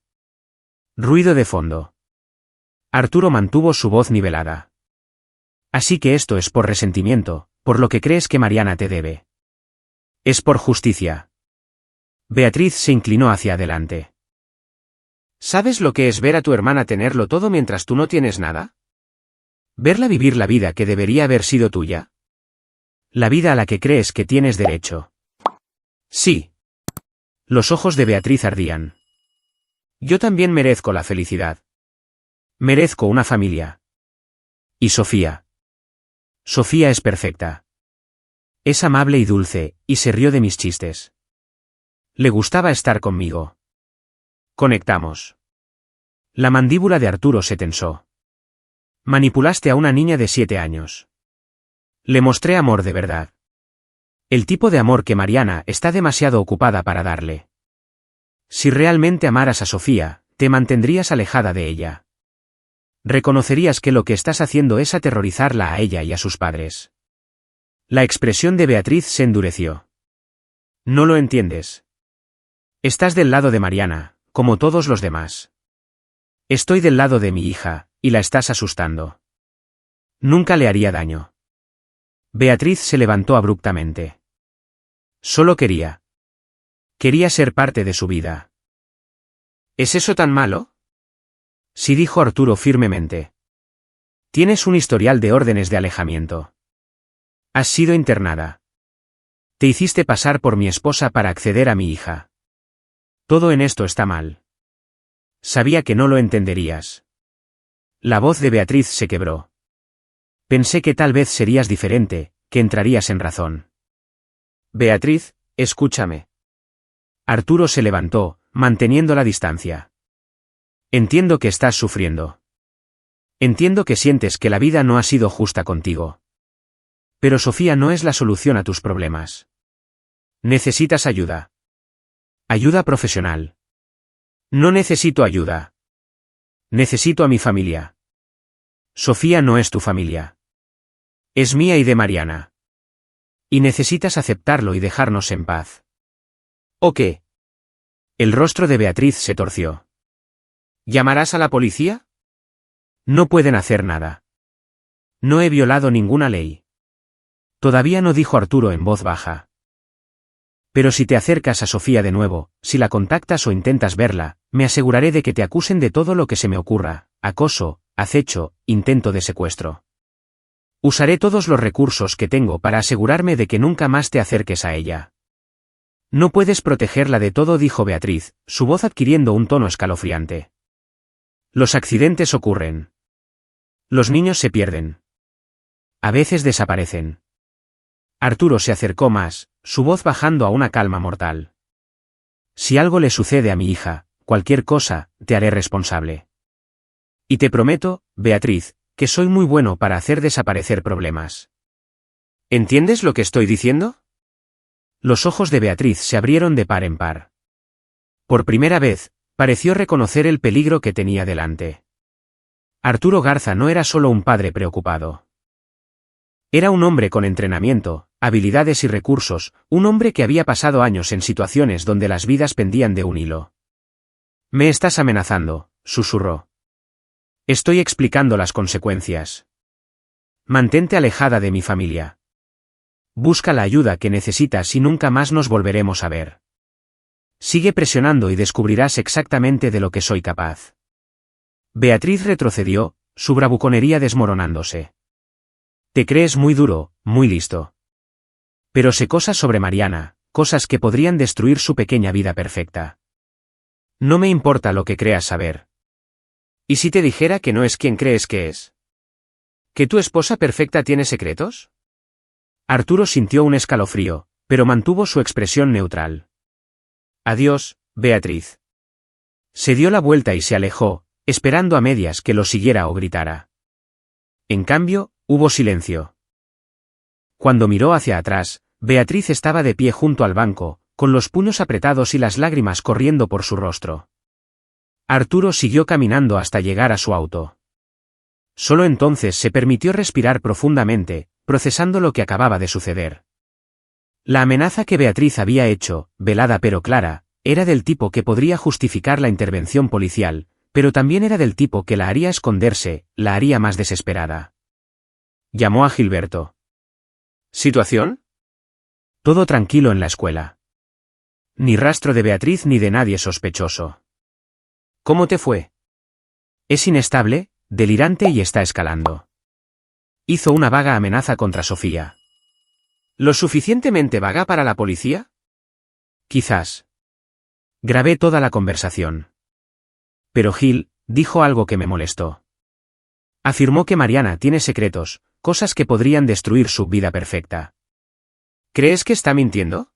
Ruido de fondo. Arturo mantuvo su voz nivelada. Así que esto es por resentimiento, por lo que crees que Mariana te debe. Es por justicia. Beatriz se inclinó hacia adelante. ¿Sabes lo que es ver a tu hermana tenerlo todo mientras tú no tienes nada? ¿Verla vivir la vida que debería haber sido tuya? La vida a la que crees que tienes derecho. Sí. Los ojos de Beatriz ardían. Yo también merezco la felicidad. Merezco una familia. ¿Y Sofía? Sofía es perfecta. Es amable y dulce, y se rió de mis chistes. Le gustaba estar conmigo. Conectamos. La mandíbula de Arturo se tensó. Manipulaste a una niña de 7 años. Le mostré amor de verdad. El tipo de amor que Mariana está demasiado ocupada para darle. Si realmente amaras a Sofía, te mantendrías alejada de ella. Reconocerías que lo que estás haciendo es aterrorizarla a ella y a sus padres. La expresión de Beatriz se endureció. No lo entiendes. Estás del lado de Mariana, como todos los demás. Estoy del lado de mi hija, y la estás asustando. Nunca le haría daño. Beatriz se levantó abruptamente. Solo quería. Quería ser parte de su vida. ¿Es eso tan malo? Sí, dijo Arturo firmemente. Tienes un historial de órdenes de alejamiento. Has sido internada. Te hiciste pasar por mi esposa para acceder a mi hija. Todo en esto está mal. Sabía que no lo entenderías. La voz de Beatriz se quebró. Pensé que tal vez serías diferente, que entrarías en razón. Beatriz, escúchame. Arturo se levantó, manteniendo la distancia. Entiendo que estás sufriendo. Entiendo que sientes que la vida no ha sido justa contigo. Pero Sofía no es la solución a tus problemas. Necesitas ayuda. Ayuda profesional. No necesito ayuda. Necesito a mi familia. Sofía no es tu familia. Es mía y de Mariana. Y necesitas aceptarlo y dejarnos en paz. ¿O qué? El rostro de Beatriz se torció. ¿Llamarás a la policía? No pueden hacer nada. No he violado ninguna ley. Todavía no, dijo Arturo en voz baja. Pero si te acercas a Sofía de nuevo, si la contactas o intentas verla, me aseguraré de que te acusen de todo lo que se me ocurra: acoso, acecho, intento de secuestro. Usaré todos los recursos que tengo para asegurarme de que nunca más te acerques a ella. No puedes protegerla de todo, dijo Beatriz, su voz adquiriendo un tono escalofriante. Los accidentes ocurren. Los niños se pierden. A veces desaparecen. Arturo se acercó más, su voz bajando a una calma mortal. Si algo le sucede a mi hija, cualquier cosa, te haré responsable. Y te prometo, Beatriz, que soy muy bueno para hacer desaparecer problemas. ¿Entiendes lo que estoy diciendo? Los ojos de Beatriz se abrieron de par en par. Por primera vez, pareció reconocer el peligro que tenía delante. Arturo Garza no era solo un padre preocupado. Era un hombre con entrenamiento, habilidades y recursos, un hombre que había pasado años en situaciones donde las vidas pendían de un hilo. Me estás amenazando, susurró. Estoy explicando las consecuencias. Mantente alejada de mi familia. Busca la ayuda que necesitas y nunca más nos volveremos a ver. Sigue presionando y descubrirás exactamente de lo que soy capaz. Beatriz retrocedió, su bravuconería desmoronándose. Te crees muy duro, muy listo. Pero sé cosas sobre Mariana, cosas que podrían destruir su pequeña vida perfecta. No me importa lo que creas saber. ¿Y si te dijera que no es quien crees que es? ¿Que tu esposa perfecta tiene secretos? Arturo sintió un escalofrío, pero mantuvo su expresión neutral. Adiós, Beatriz. Se dio la vuelta y se alejó, esperando a medias que lo siguiera o gritara. En cambio, hubo silencio. Cuando miró hacia atrás, Beatriz estaba de pie junto al banco, con los puños apretados y las lágrimas corriendo por su rostro. Arturo siguió caminando hasta llegar a su auto. Solo entonces se permitió respirar profundamente, procesando lo que acababa de suceder. La amenaza que Beatriz había hecho, velada pero clara, era del tipo que podría justificar la intervención policial, pero también era del tipo que la haría esconderse, la haría más desesperada. Llamó a Gilberto. ¿Situación? Todo tranquilo en la escuela. Ni rastro de Beatriz ni de nadie sospechoso. ¿Cómo te fue? Es inestable, delirante y está escalando. Hizo una vaga amenaza contra Sofía. ¿Lo suficientemente vaga para la policía? Quizás. Grabé toda la conversación. Pero Gil dijo algo que me molestó. Afirmó que Mariana tiene secretos, cosas que podrían destruir su vida perfecta. ¿Crees que está mintiendo?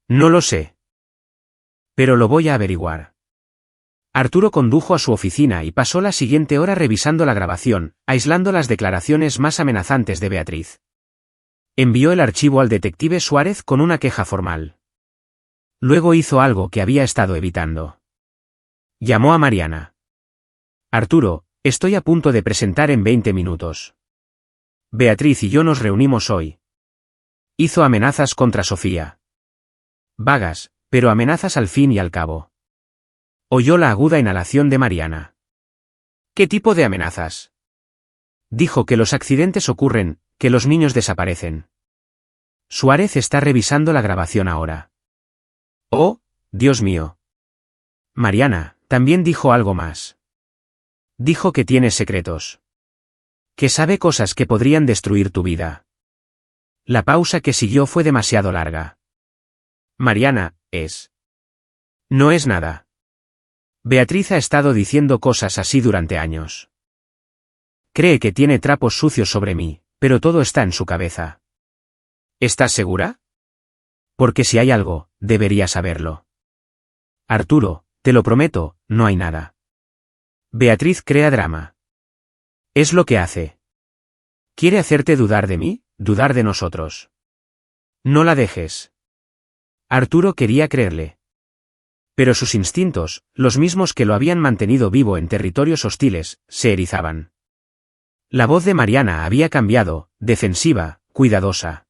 No lo sé. Pero lo voy a averiguar. Arturo condujo a su oficina y pasó la siguiente hora revisando la grabación, aislando las declaraciones más amenazantes de Beatriz. Envió el archivo al detective Suárez con una queja formal. Luego hizo algo que había estado evitando. Llamó a Mariana. Arturo, estoy a punto de presentar en 20 minutos. Beatriz y yo nos reunimos hoy. Hizo amenazas contra Sofía. Vagas, pero amenazas al fin y al cabo. Oyó la aguda inhalación de Mariana. ¿Qué tipo de amenazas? Dijo que los accidentes ocurren, que los niños desaparecen. Suárez está revisando la grabación ahora. Oh, Dios mío. Mariana también dijo algo más. Dijo que tienes secretos. Que sabe cosas que podrían destruir tu vida. La pausa que siguió fue demasiado larga. Mariana, es. No es nada. Beatriz ha estado diciendo cosas así durante años. Cree que tiene trapos sucios sobre mí, pero todo está en su cabeza. ¿Estás segura? Porque si hay algo, debería saberlo. Arturo, te lo prometo, no hay nada. Beatriz crea drama. Es lo que hace. Quiere hacerte dudar de mí, dudar de nosotros. No la dejes. Arturo quería creerle. Pero sus instintos, los mismos que lo habían mantenido vivo en territorios hostiles, se erizaban. La voz de Mariana había cambiado, defensiva, cuidadosa.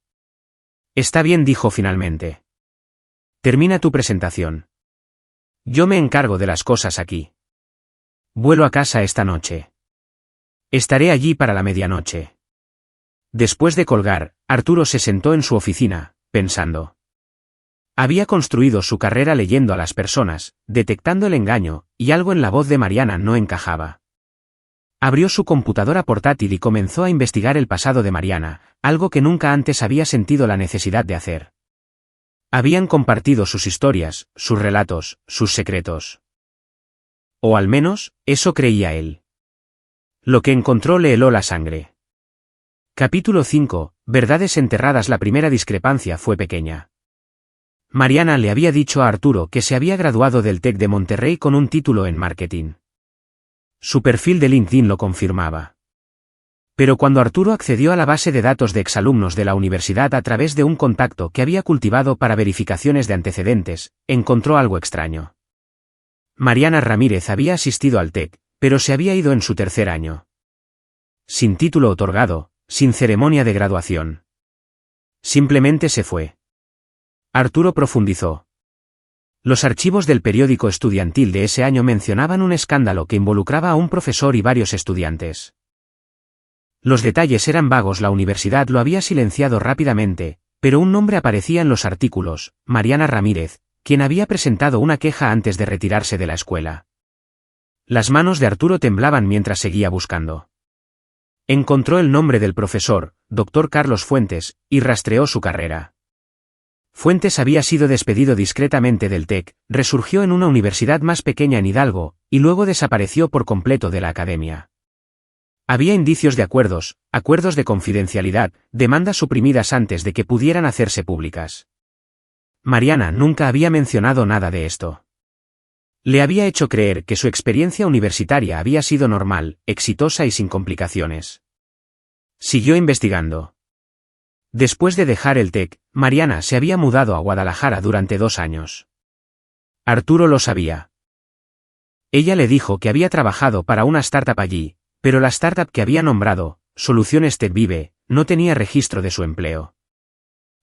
Está bien, dijo finalmente. Termina tu presentación. Yo me encargo de las cosas aquí. Vuelo a casa esta noche. Estaré allí para la medianoche. Después de colgar, Arturo se sentó en su oficina, pensando. Había construido su carrera leyendo a las personas, detectando el engaño, y algo en la voz de Mariana no encajaba. Abrió su computadora portátil y comenzó a investigar el pasado de Mariana, algo que nunca antes había sentido la necesidad de hacer. Habían compartido sus historias, sus relatos, sus secretos. O al menos, eso creía él. Lo que encontró le heló la sangre. Capítulo 5. Verdades enterradas. La primera discrepancia fue pequeña. Mariana le había dicho a Arturo que se había graduado del TEC de Monterrey con un título en marketing. Su perfil de LinkedIn lo confirmaba. Pero cuando Arturo accedió a la base de datos de exalumnos de la universidad a través de un contacto que había cultivado para verificaciones de antecedentes, encontró algo extraño. Mariana Ramírez había asistido al TEC, pero se había ido en su tercer año. Sin título otorgado, sin ceremonia de graduación. Simplemente se fue. Arturo profundizó. Los archivos del periódico estudiantil de ese año mencionaban un escándalo que involucraba a un profesor y varios estudiantes. Los detalles eran vagos, la universidad lo había silenciado rápidamente, pero un nombre aparecía en los artículos, Mariana Ramírez, quien había presentado una queja antes de retirarse de la escuela. Las manos de Arturo temblaban mientras seguía buscando. Encontró el nombre del profesor, Dr. Carlos Fuentes, y rastreó su carrera. Fuentes había sido despedido discretamente del TEC, resurgió en una universidad más pequeña en Hidalgo, y luego desapareció por completo de la academia. Había indicios de acuerdos de confidencialidad, demandas suprimidas antes de que pudieran hacerse públicas. Mariana nunca había mencionado nada de esto. Le había hecho creer que su experiencia universitaria había sido normal, exitosa y sin complicaciones. Siguió investigando. Después de dejar el TEC, Mariana se había mudado a Guadalajara durante 2 años. Arturo lo sabía. Ella le dijo que había trabajado para una startup allí, pero la startup que había nombrado, Soluciones TechVive, no tenía registro de su empleo.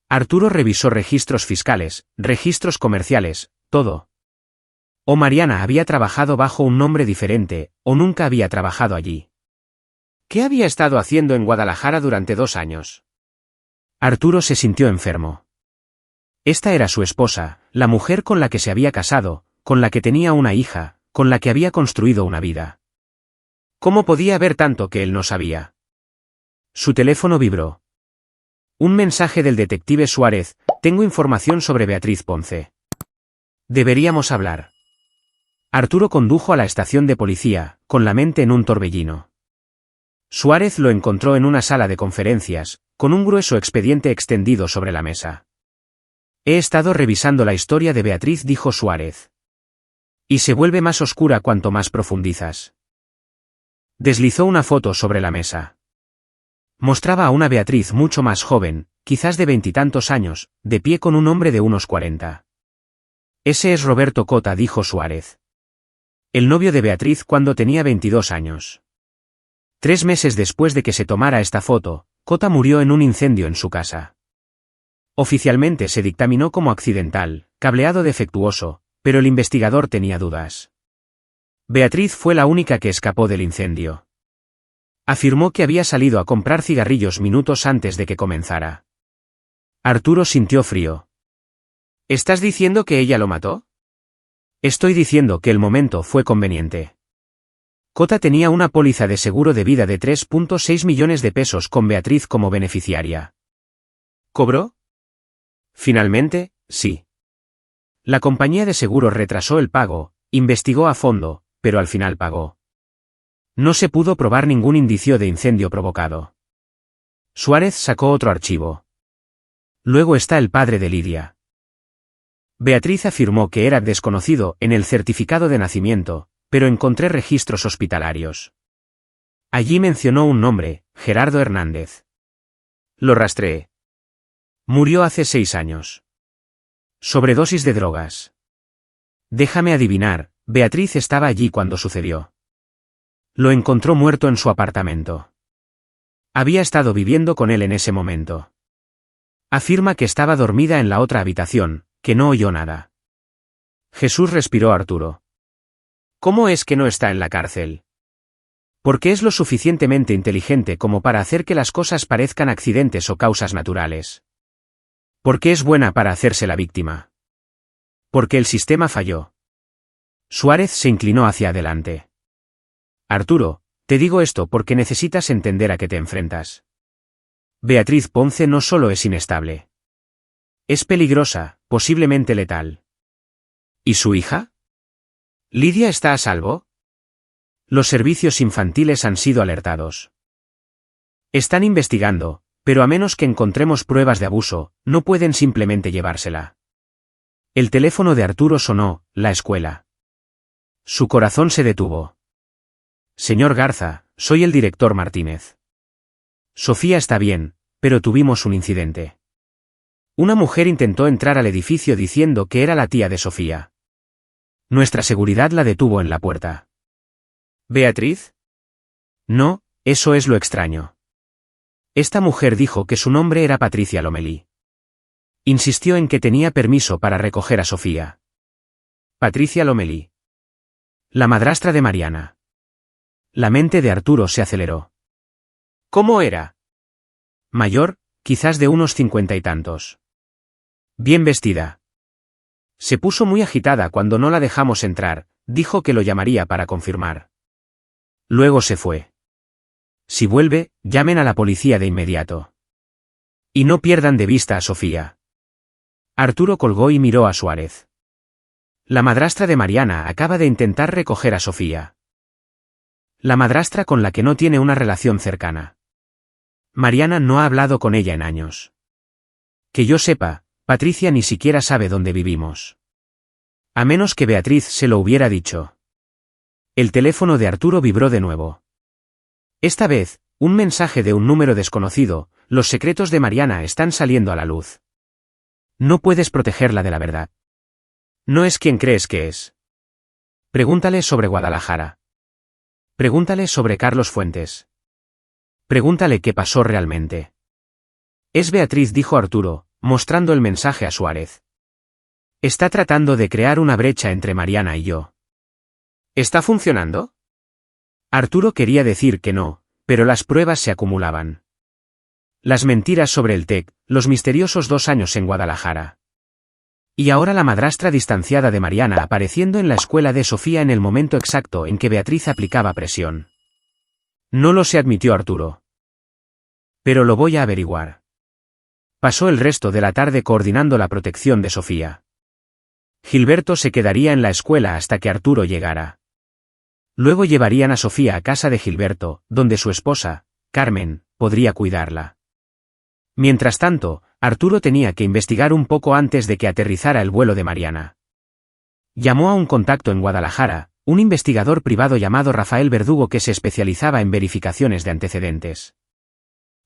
Arturo revisó registros fiscales, registros comerciales, todo. O Mariana había trabajado bajo un nombre diferente, o nunca había trabajado allí. ¿Qué había estado haciendo en Guadalajara durante 2 años? Arturo se sintió enfermo. Esta era su esposa, la mujer con la que se había casado, con la que tenía una hija, con la que había construido una vida. ¿Cómo podía haber tanto que él no sabía? Su teléfono vibró. Un mensaje del detective Suárez: tengo información sobre Beatriz Ponce. Deberíamos hablar. Arturo condujo a la estación de policía, con la mente en un torbellino. Suárez lo encontró en una sala de conferencias, con un grueso expediente extendido sobre la mesa. He estado revisando la historia de Beatriz, dijo Suárez. Y se vuelve más oscura cuanto más profundizas. Deslizó una foto sobre la mesa. Mostraba a una Beatriz mucho más joven, quizás de 20 y tantos años, de pie con un hombre de unos 40. Ese es Roberto Cota, dijo Suárez. El novio de Beatriz cuando tenía 22 años. 3 meses después de que se tomara esta foto, Cota murió en un incendio en su casa. Oficialmente se dictaminó como accidental, cableado defectuoso, pero el investigador tenía dudas. Beatriz fue la única que escapó del incendio. Afirmó que había salido a comprar cigarrillos minutos antes de que comenzara. Arturo sintió frío. ¿Estás diciendo que ella lo mató? Estoy diciendo que el momento fue conveniente. Cota tenía una póliza de seguro de vida de 3,6 millones de pesos con Beatriz como beneficiaria. ¿Cobró? Finalmente, sí. La compañía de seguros retrasó el pago, investigó a fondo, pero al final pagó. No se pudo probar ningún indicio de incendio provocado. Suárez sacó otro archivo. Luego está el padre de Lidia. Beatriz afirmó que era desconocido en el certificado de nacimiento, pero encontré registros hospitalarios. Allí mencionó un nombre, Gerardo Hernández. Lo rastreé. Murió hace 6 años. Sobredosis de drogas. Déjame adivinar, Beatriz estaba allí cuando sucedió. Lo encontró muerto en su apartamento. Había estado viviendo con él en ese momento. Afirma que estaba dormida en la otra habitación, que no oyó nada. Jesús, respiró Arturo. ¿Cómo es que no está en la cárcel? Porque es lo suficientemente inteligente como para hacer que las cosas parezcan accidentes o causas naturales. Porque es buena para hacerse la víctima. Porque el sistema falló. Suárez se inclinó hacia adelante. Arturo, te digo esto porque necesitas entender a qué te enfrentas. Beatriz Ponce no solo es inestable. Es peligrosa, posiblemente letal. ¿Y su hija? ¿Lidia está a salvo? Los servicios infantiles han sido alertados. Están investigando, pero a menos que encontremos pruebas de abuso, no pueden simplemente llevársela. El teléfono de Arturo sonó, la escuela. Su corazón se detuvo. Señor Garza, soy el director Martínez. Sofía está bien, pero tuvimos un incidente. Una mujer intentó entrar al edificio diciendo que era la tía de Sofía. Nuestra seguridad la detuvo en la puerta. ¿Beatriz? No, eso es lo extraño. Esta mujer dijo que su nombre era Patricia Lomelí. Insistió en que tenía permiso para recoger a Sofía. Patricia Lomelí. La madrastra de Mariana. La mente de Arturo se aceleró. ¿Cómo era? Mayor, quizás de unos 50 y tantos. Bien vestida. Se puso muy agitada cuando no la dejamos entrar, dijo que lo llamaría para confirmar. Luego se fue. Si vuelve, llamen a la policía de inmediato. Y no pierdan de vista a Sofía. Arturo colgó y miró a Suárez. La madrastra de Mariana acaba de intentar recoger a Sofía. La madrastra con la que no tiene una relación cercana. Mariana no ha hablado con ella en años. Que yo sepa, Patricia ni siquiera sabe dónde vivimos. A menos que Beatriz se lo hubiera dicho. El teléfono de Arturo vibró de nuevo. Esta vez, un mensaje de un número desconocido: los secretos de Mariana están saliendo a la luz. No puedes protegerla de la verdad. No es quien crees que es. Pregúntale sobre Guadalajara. Pregúntale sobre Carlos Fuentes. Pregúntale qué pasó realmente. Es Beatriz, dijo Arturo, mostrando el mensaje a Suárez. Está tratando de crear una brecha entre Mariana y yo. ¿Está funcionando? Arturo quería decir que no, pero las pruebas se acumulaban. Las mentiras sobre el TEC, los misteriosos 2 años en Guadalajara. Y ahora la madrastra distanciada de Mariana apareciendo en la escuela de Sofía en el momento exacto en que Beatriz aplicaba presión. No lo sé, admitió Arturo. Pero lo voy a averiguar. Pasó el resto de la tarde coordinando la protección de Sofía. Gilberto se quedaría en la escuela hasta que Arturo llegara. Luego llevarían a Sofía a casa de Gilberto, donde su esposa, Carmen, podría cuidarla. Mientras tanto, Arturo tenía que investigar un poco antes de que aterrizara el vuelo de Mariana. Llamó a un contacto en Guadalajara, un investigador privado llamado Rafael Verdugo que se especializaba en verificaciones de antecedentes.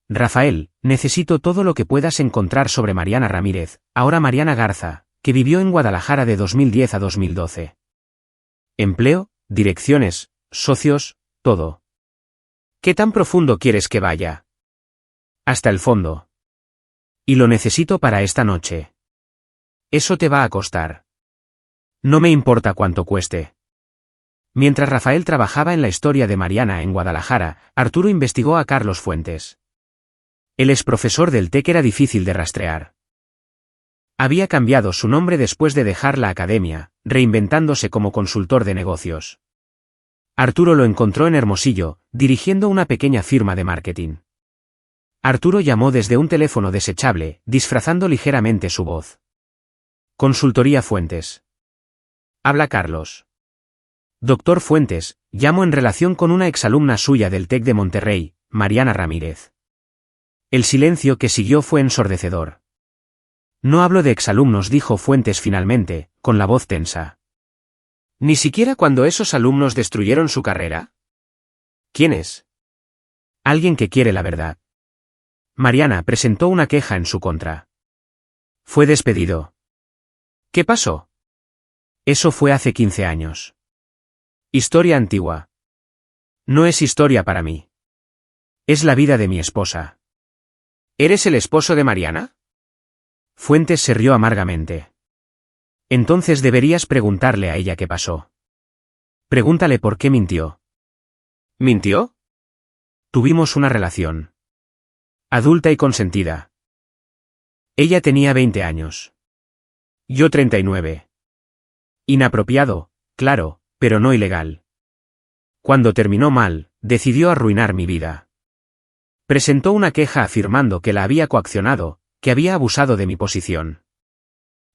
Rafael, necesito todo lo que puedas encontrar sobre Mariana Ramírez, ahora Mariana Garza, que vivió en Guadalajara de 2010 a 2012. Empleo, direcciones, socios, todo. ¿Qué tan profundo quieres que vaya? Hasta el fondo. Y lo necesito para esta noche. Eso te va a costar. No me importa cuánto cueste. Mientras Rafael trabajaba en la historia de Mariana en Guadalajara, Arturo investigó a Carlos Fuentes. El exprofesor del TEC era difícil de rastrear. Había cambiado su nombre después de dejar la academia, reinventándose como consultor de negocios. Arturo lo encontró en Hermosillo, dirigiendo una pequeña firma de marketing. Arturo llamó desde un teléfono desechable, disfrazando ligeramente su voz. Consultoría Fuentes. Habla Carlos. Doctor Fuentes, llamo en relación con una exalumna suya del TEC de Monterrey, Mariana Ramírez. El silencio que siguió fue ensordecedor. No hablo de exalumnos, dijo Fuentes finalmente, con la voz tensa. ¿Ni siquiera cuando esos alumnos destruyeron su carrera? ¿Quién es? Alguien que quiere la verdad. Mariana presentó una queja en su contra. Fue despedido. ¿Qué pasó? Eso fue hace 15 años. Historia antigua. No es historia para mí. Es la vida de mi esposa. ¿Eres el esposo de Mariana? Fuentes se rió amargamente. Entonces deberías preguntarle a ella qué pasó. Pregúntale por qué mintió. ¿Mintió? Tuvimos una relación. Adulta y consentida. Ella tenía 20 años. Yo 39. Inapropiado, claro, pero no ilegal. Cuando terminó mal, decidió arruinar mi vida. Presentó una queja afirmando que la había coaccionado, que había abusado de mi posición.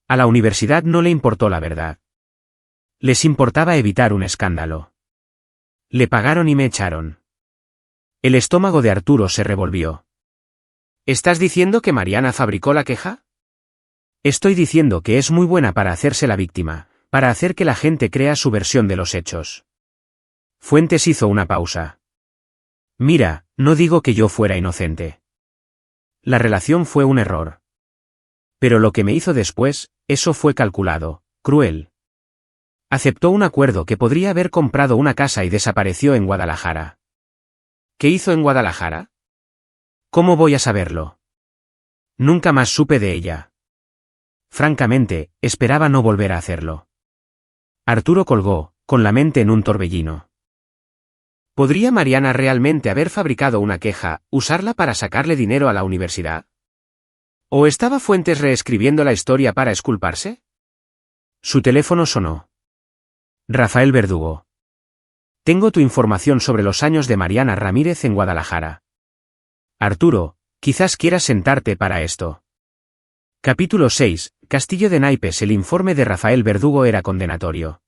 A la universidad no le importó la verdad. Les importaba evitar un escándalo. Le pagaron y me echaron. El estómago de Arturo se revolvió. ¿Estás diciendo que Mariana fabricó la queja? Estoy diciendo que es muy buena para hacerse la víctima, para hacer que la gente crea su versión de los hechos. Fuentes hizo una pausa. Mira, no digo que yo fuera inocente. La relación fue un error. Pero lo que me hizo después, eso fue calculado, cruel. Aceptó un acuerdo que podría haber comprado una casa y desapareció en Guadalajara. ¿Qué hizo en Guadalajara? ¿Cómo voy a saberlo? Nunca más supe de ella. Francamente, esperaba no volver a hacerlo. Arturo colgó, con la mente en un torbellino. ¿Podría Mariana realmente haber fabricado una queja, usarla para sacarle dinero a la universidad? ¿O estaba Fuentes reescribiendo la historia para exculparse? Su teléfono sonó. Rafael Verdugo. Tengo tu información sobre los años de Mariana Ramírez en Guadalajara. Arturo, quizás quieras sentarte para esto. Capítulo 6, Castillo de Naipes. El informe de Rafael Verdugo era condenatorio.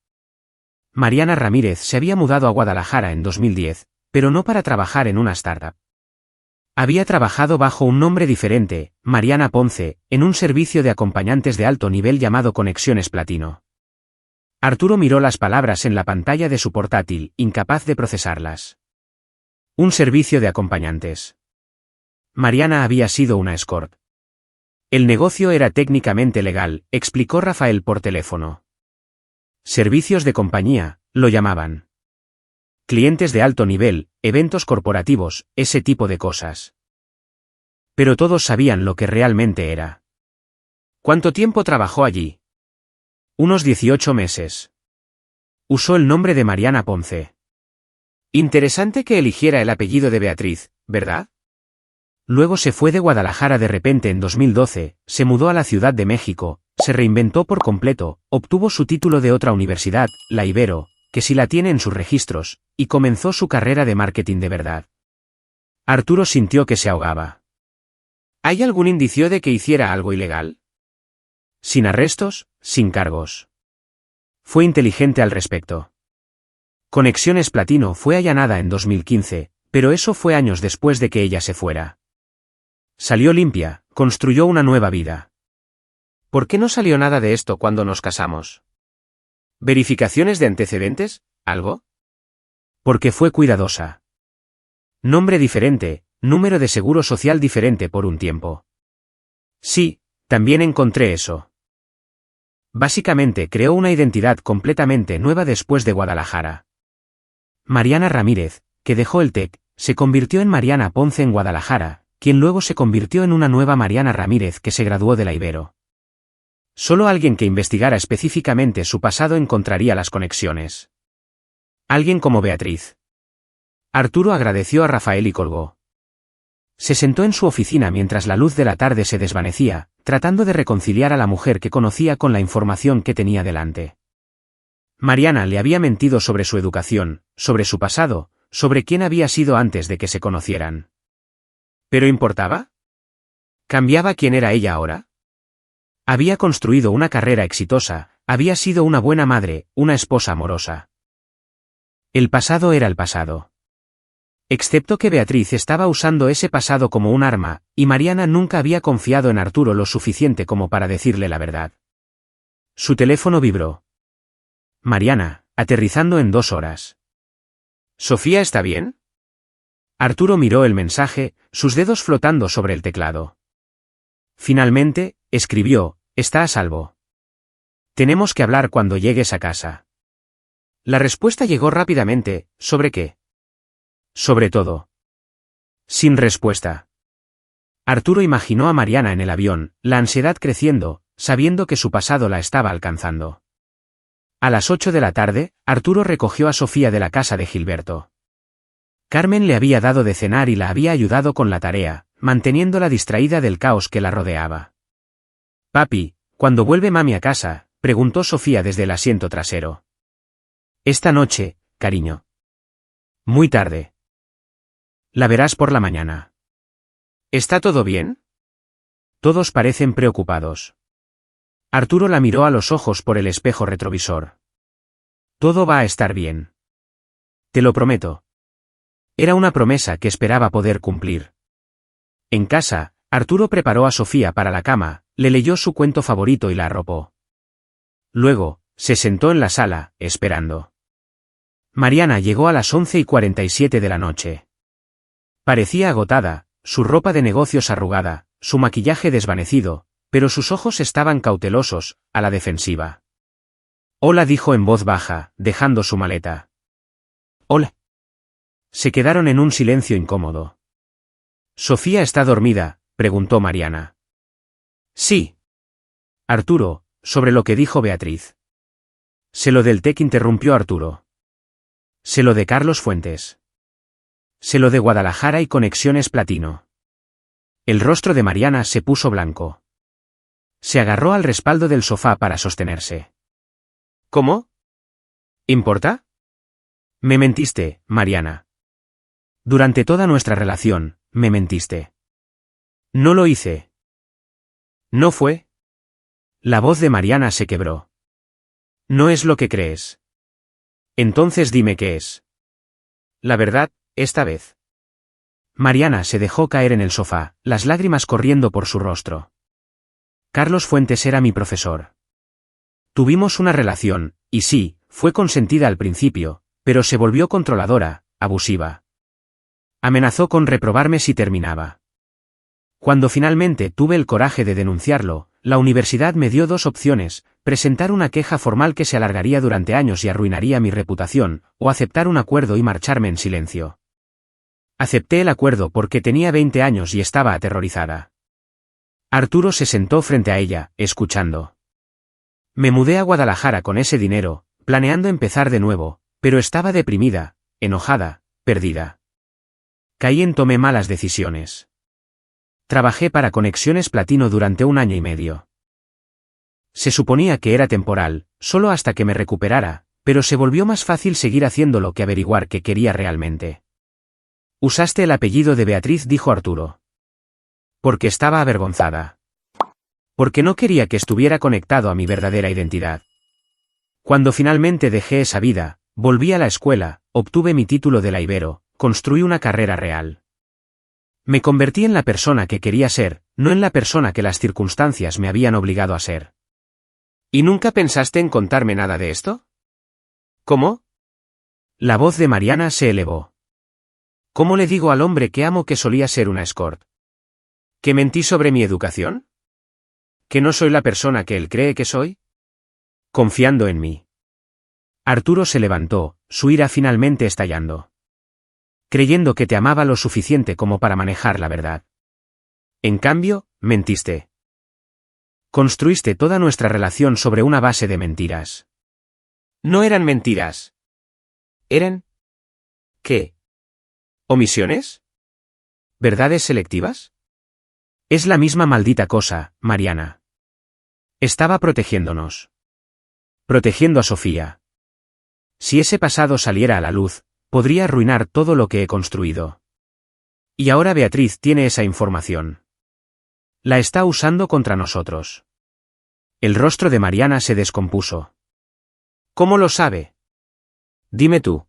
Mariana Ramírez se había mudado a Guadalajara en 2010, pero no para trabajar en una startup. Había trabajado bajo un nombre diferente, Mariana Ponce, en un servicio de acompañantes de alto nivel llamado Conexiones Platino. Arturo miró las palabras en la pantalla de su portátil, incapaz de procesarlas. Un servicio de acompañantes. Mariana había sido una escort. El negocio era técnicamente legal, explicó Rafael por teléfono. Servicios de compañía, lo llamaban. Clientes de alto nivel, eventos corporativos, ese tipo de cosas. Pero todos sabían lo que realmente era. ¿Cuánto tiempo trabajó allí? Unos 18 meses. Usó el nombre de Mariana Ponce. Interesante que eligiera el apellido de Beatriz, ¿verdad? Luego se fue de Guadalajara de repente en 2012, se mudó a la Ciudad de México, se reinventó por completo, obtuvo su título de otra universidad, la Ibero, que sí la tiene en sus registros, y comenzó su carrera de marketing de verdad. Arturo sintió que se ahogaba. ¿Hay algún indicio de que hiciera algo ilegal? Sin arrestos, sin cargos. Fue inteligente al respecto. Conexiones Platino fue allanada en 2015, pero eso fue años después de que ella se fuera. Salió limpia, construyó una nueva vida. ¿Por qué no salió nada de esto cuando nos casamos? ¿Verificaciones de antecedentes? ¿Algo? Porque fue cuidadosa. Nombre diferente, número de seguro social diferente por un tiempo. Sí, también encontré eso. Básicamente creó una identidad completamente nueva después de Guadalajara. Mariana Ramírez, que dejó el TEC, se convirtió en Mariana Ponce en Guadalajara, quien luego se convirtió en una nueva Mariana Ramírez que se graduó de la Ibero. Solo alguien que investigara específicamente su pasado encontraría las conexiones. Alguien como Beatriz. Arturo agradeció a Rafael y colgó. Se sentó en su oficina mientras la luz de la tarde se desvanecía, tratando de reconciliar a la mujer que conocía con la información que tenía delante. Mariana le había mentido sobre su educación, sobre su pasado, sobre quién había sido antes de que se conocieran. ¿Pero importaba? ¿Cambiaba quién era ella ahora? Había construido una carrera exitosa, había sido una buena madre, una esposa amorosa. El pasado era el pasado. Excepto que Beatriz estaba usando ese pasado como un arma, y Mariana nunca había confiado en Arturo lo suficiente como para decirle la verdad. Su teléfono vibró. Mariana, aterrizando en 2 horas. ¿Sofía está bien? Arturo miró el mensaje, sus dedos flotando sobre el teclado. Finalmente, escribió, está a salvo. Tenemos que hablar cuando llegues a casa. La respuesta llegó rápidamente, ¿sobre qué? Sobre todo. Sin respuesta. Arturo imaginó a Mariana en el avión, la ansiedad creciendo, sabiendo que su pasado la estaba alcanzando. A las 8 de la tarde, Arturo recogió a Sofía de la casa de Gilberto. Carmen le había dado de cenar y la había ayudado con la tarea, manteniéndola distraída del caos que la rodeaba. Papi, ¿cuándo vuelve mami a casa?, preguntó Sofía desde el asiento trasero. Esta noche, cariño. Muy tarde. La verás por la mañana. ¿Está todo bien? Todos parecen preocupados. Arturo la miró a los ojos por el espejo retrovisor. Todo va a estar bien. Te lo prometo. Era una promesa que esperaba poder cumplir. En casa, Arturo preparó a Sofía para la cama, le leyó su cuento favorito y la arropó. Luego, se sentó en la sala, esperando. Mariana llegó a las 11:47 de la noche. Parecía agotada, su ropa de negocios arrugada, su maquillaje desvanecido, pero sus ojos estaban cautelosos, a la defensiva. Hola, dijo en voz baja, dejando su maleta. Hola. Se quedaron en un silencio incómodo. ¿Sofía está dormida?, preguntó Mariana. Sí. Arturo, sobre lo que dijo Beatriz. Se lo del TEC, interrumpió Arturo. Se lo de Carlos Fuentes. Se lo de Guadalajara y Conexiones Platino. El rostro de Mariana se puso blanco. Se agarró al respaldo del sofá para sostenerse. ¿Cómo? ¿Importa? Me mentiste, Mariana. Durante toda nuestra relación, me mentiste. No lo hice. ¿No fue? La voz de Mariana se quebró. No es lo que crees. Entonces dime qué es. La verdad, esta vez. Mariana se dejó caer en el sofá, las lágrimas corriendo por su rostro. Carlos Fuentes era mi profesor. Tuvimos una relación, y sí, fue consentida al principio, pero se volvió controladora, abusiva. Amenazó con reprobarme si terminaba. Cuando finalmente tuve el coraje de denunciarlo, la universidad me dio 2 opciones: presentar una queja formal que se alargaría durante años y arruinaría mi reputación, o aceptar un acuerdo y marcharme en silencio. Acepté el acuerdo porque tenía 20 años y estaba aterrorizada. Arturo se sentó frente a ella, escuchando. Me mudé a Guadalajara con ese dinero, planeando empezar de nuevo, pero estaba deprimida, enojada, perdida. Tomé malas decisiones. Trabajé para Conexiones Platino durante 1 año y medio. Se suponía que era temporal, solo hasta que me recuperara, pero se volvió más fácil seguir haciéndolo que averiguar qué quería realmente. Usaste el apellido de Beatriz, dijo Arturo. Porque estaba avergonzada. Porque no quería que estuviera conectado a mi verdadera identidad. Cuando finalmente dejé esa vida, volví a la escuela, obtuve mi título de la Ibero, construí una carrera real. Me convertí en la persona que quería ser, no en la persona que las circunstancias me habían obligado a ser. ¿Y nunca pensaste en contarme nada de esto? ¿Cómo? La voz de Mariana se elevó. ¿Cómo le digo al hombre que amo que solía ser una escort? ¿Que mentí sobre mi educación? ¿Que no soy la persona que él cree que soy? Confiando en mí. Arturo se levantó, su ira finalmente estallando. Creyendo que te amaba lo suficiente como para manejar la verdad. En cambio, mentiste. Construiste toda nuestra relación sobre una base de mentiras. No eran mentiras. ¿Eran? ¿Qué? ¿Omisiones? ¿Verdades selectivas? Es la misma maldita cosa, Mariana. Estaba protegiéndonos. Protegiendo a Sofía. Si ese pasado saliera a la luz, podría arruinar todo lo que he construido. Y ahora Beatriz tiene esa información. La está usando contra nosotros. El rostro de Mariana se descompuso. ¿Cómo lo sabe? Dime tú.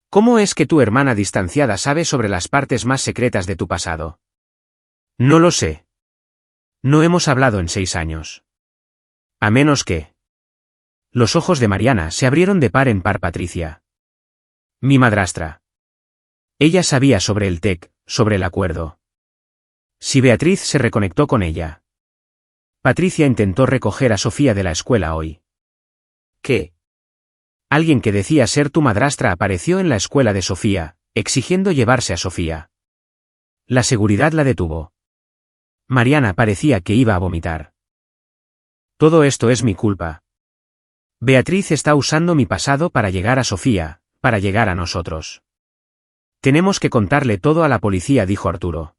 ¿Cómo es que tu hermana distanciada sabe sobre las partes más secretas de tu pasado? No lo sé. No hemos hablado en 6 años. A menos que... Los ojos de Mariana se abrieron de par en par. Patricia. Mi madrastra. Ella sabía sobre el TEC, sobre el acuerdo. Si Beatriz se reconectó con ella. Patricia intentó recoger a Sofía de la escuela hoy. ¿Qué? Alguien que decía ser tu madrastra apareció en la escuela de Sofía, exigiendo llevarse a Sofía. La seguridad la detuvo. Mariana parecía que iba a vomitar. Todo esto es mi culpa. Beatriz está usando mi pasado para llegar a Sofía, para llegar a nosotros. Tenemos que contarle todo a la policía, dijo Arturo.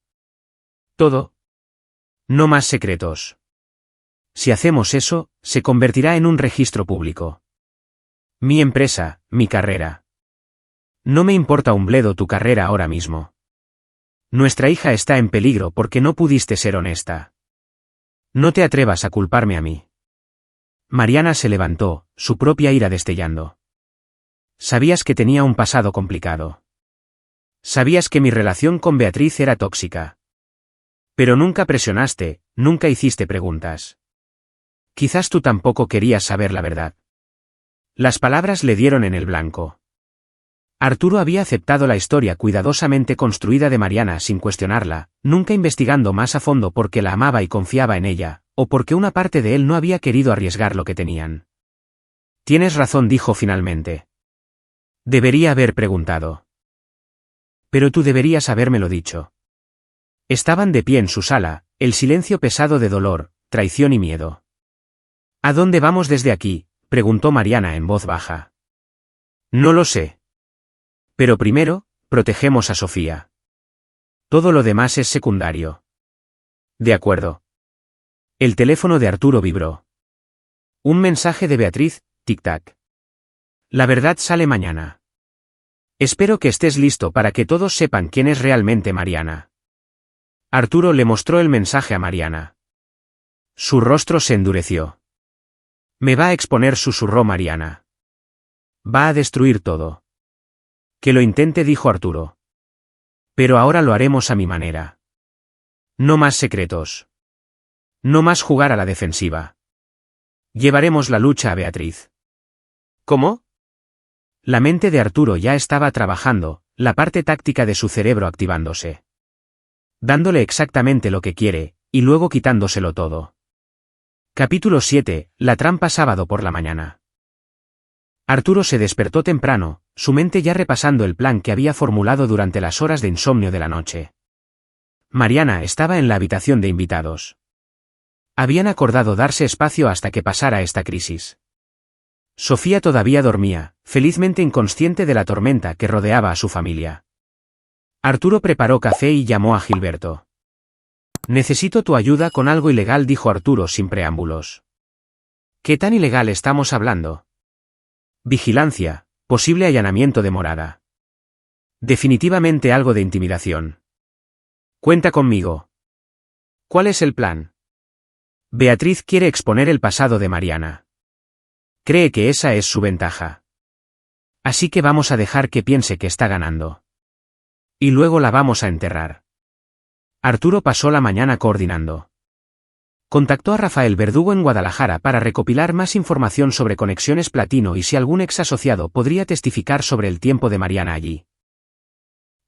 ¿Todo? No más secretos. Si hacemos eso, se convertirá en un registro público. Mi empresa, mi carrera. No me importa un bledo tu carrera ahora mismo. Nuestra hija está en peligro porque no pudiste ser honesta. No te atrevas a culparme a mí. Mariana se levantó, su propia ira destellando. Sabías que tenía un pasado complicado. Sabías que mi relación con Beatriz era tóxica. Pero nunca presionaste, nunca hiciste preguntas. Quizás tú tampoco querías saber la verdad. Las palabras le dieron en el blanco. Arturo había aceptado la historia cuidadosamente construida de Mariana sin cuestionarla, nunca investigando más a fondo porque la amaba y confiaba en ella, o porque una parte de él no había querido arriesgar lo que tenían. Tienes razón, dijo finalmente. Debería haber preguntado. Pero tú deberías habérmelo dicho. Estaban de pie en su sala, el silencio pesado de dolor, traición y miedo. ¿A dónde vamos desde aquí?, preguntó Mariana en voz baja. No lo sé. Pero primero, protegemos a Sofía. Todo lo demás es secundario. De acuerdo. El teléfono de Arturo vibró. Un mensaje de Beatriz, tic-tac. La verdad sale mañana. Espero que estés listo para que todos sepan quién es realmente Mariana. Arturo le mostró el mensaje a Mariana. Su rostro se endureció. Me va a exponer, susurró Mariana. Va a destruir todo. Que lo intente, dijo Arturo. Pero ahora lo haremos a mi manera. No más secretos. No más jugar a la defensiva. Llevaremos la lucha a Beatriz. ¿Cómo? La mente de Arturo ya estaba trabajando, la parte táctica de su cerebro activándose. Dándole exactamente lo que quiere, y luego quitándoselo todo. Capítulo 7, la trampa. Sábado por la mañana. Arturo se despertó temprano, su mente ya repasando el plan que había formulado durante las horas de insomnio de la noche. Mariana estaba en la habitación de invitados. Habían acordado darse espacio hasta que pasara esta crisis. Sofía todavía dormía, felizmente inconsciente de la tormenta que rodeaba a su familia. Arturo preparó café y llamó a Gilberto. Necesito tu ayuda con algo ilegal, dijo Arturo sin preámbulos. ¿Qué tan ilegal estamos hablando? Vigilancia, posible allanamiento de morada. Definitivamente algo de intimidación. Cuenta conmigo. ¿Cuál es el plan? Beatriz quiere exponer el pasado de Mariana. Cree que esa es su ventaja. Así que vamos a dejar que piense que está ganando. Y luego la vamos a enterrar. Arturo pasó la mañana coordinando. Contactó a Rafael Verdugo en Guadalajara para recopilar más información sobre Conexiones Platino y si algún ex asociado podría testificar sobre el tiempo de Mariana allí.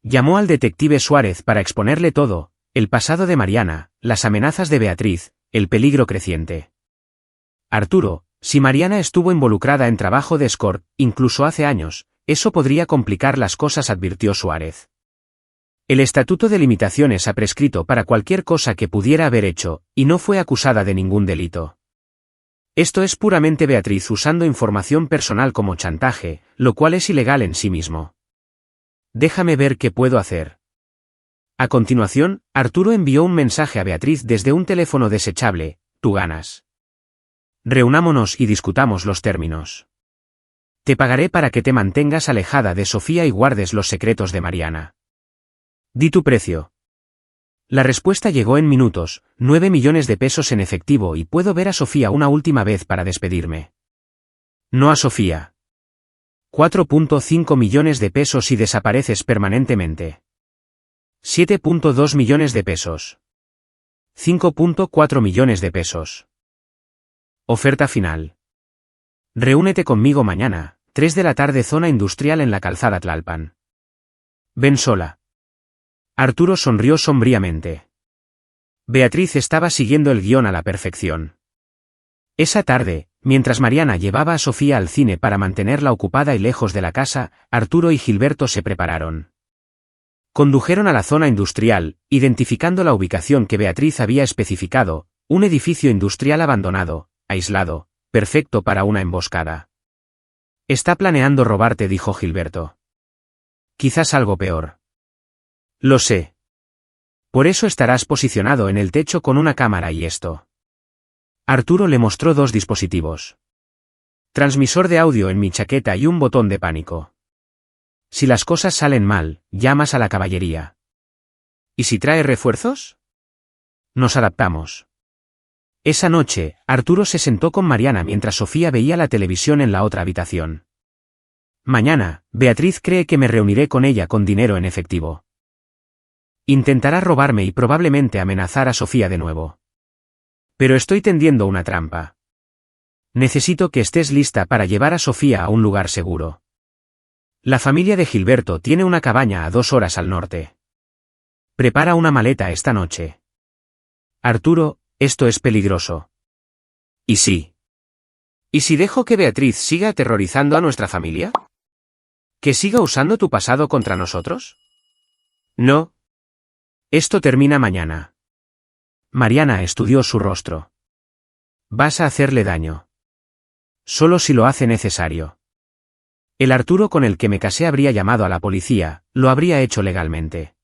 Llamó al detective Suárez para exponerle todo, el pasado de Mariana, las amenazas de Beatriz, el peligro creciente. Arturo, si Mariana estuvo involucrada en trabajo de escort, incluso hace años, eso podría complicar las cosas, advirtió Suárez. El Estatuto de Limitaciones ha prescrito para cualquier cosa que pudiera haber hecho, y no fue acusada de ningún delito. Esto es puramente Beatriz usando información personal como chantaje, lo cual es ilegal en sí mismo. Déjame ver qué puedo hacer. A continuación, Arturo envió un mensaje a Beatriz desde un teléfono desechable: tú ganas. Reunámonos y discutamos los términos. Te pagaré para que te mantengas alejada de Sofía y guardes los secretos de Mariana. Di tu precio. La respuesta llegó en minutos: 9 millones de pesos en efectivo y puedo ver a Sofía una última vez para despedirme. No a Sofía. 4.5 millones de pesos y desapareces permanentemente. 7.2 millones de pesos. 5.4 millones de pesos. Oferta final. Reúnete conmigo mañana, 3 de la tarde, zona industrial en la calzada Tlalpan. Ven sola. Arturo sonrió sombríamente. Beatriz estaba siguiendo el guión a la perfección. Esa tarde, mientras Mariana llevaba a Sofía al cine para mantenerla ocupada y lejos de la casa, Arturo y Gilberto se prepararon. Condujeron a la zona industrial, identificando la ubicación que Beatriz había especificado: un edificio industrial abandonado, aislado, perfecto para una emboscada. Está planeando robarte, dijo Gilberto. Quizás algo peor. Lo sé. Por eso estarás posicionado en el techo con una cámara y esto. Arturo le mostró 2 dispositivos. Transmisor de audio en mi chaqueta y un botón de pánico. Si las cosas salen mal, llamas a la caballería. ¿Y si trae refuerzos? Nos adaptamos. Esa noche, Arturo se sentó con Mariana mientras Sofía veía la televisión en la otra habitación. Mañana, Beatriz cree que me reuniré con ella con dinero en efectivo. Intentará robarme y probablemente amenazar a Sofía de nuevo. Pero estoy tendiendo una trampa. Necesito que estés lista para llevar a Sofía a un lugar seguro. La familia de Gilberto tiene una cabaña a 2 horas al norte. Prepara una maleta esta noche. Arturo, esto es peligroso. ¿Y sí? ¿Y si dejo que Beatriz siga aterrorizando a nuestra familia? ¿Que siga usando tu pasado contra nosotros? No. Esto termina mañana. Mariana estudió su rostro. Vas a hacerle daño. Solo si lo hace necesario. El Arturo con el que me casé habría llamado a la policía, lo habría hecho legalmente.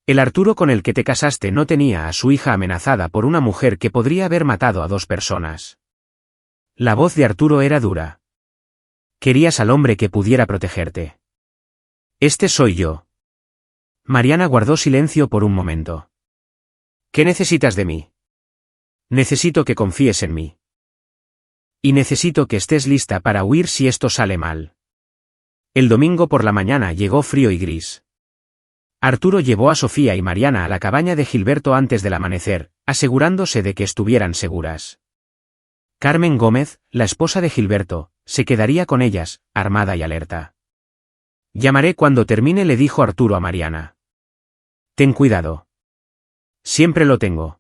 El Arturo con el que te casaste no tenía a su hija amenazada por una mujer que podría haber matado a 2 personas. La voz de Arturo era dura. Querías al hombre que pudiera protegerte. Este soy yo. Mariana guardó silencio por un momento. ¿Qué necesitas de mí? Necesito que confíes en mí. Y necesito que estés lista para huir si esto sale mal. El domingo por la mañana llegó frío y gris. Arturo llevó a Sofía y Mariana a la cabaña de Gilberto antes del amanecer, asegurándose de que estuvieran seguras. Carmen Gómez, la esposa de Gilberto, se quedaría con ellas, armada y alerta. Llamaré cuando termine, le dijo Arturo a Mariana. Ten cuidado. Siempre lo tengo.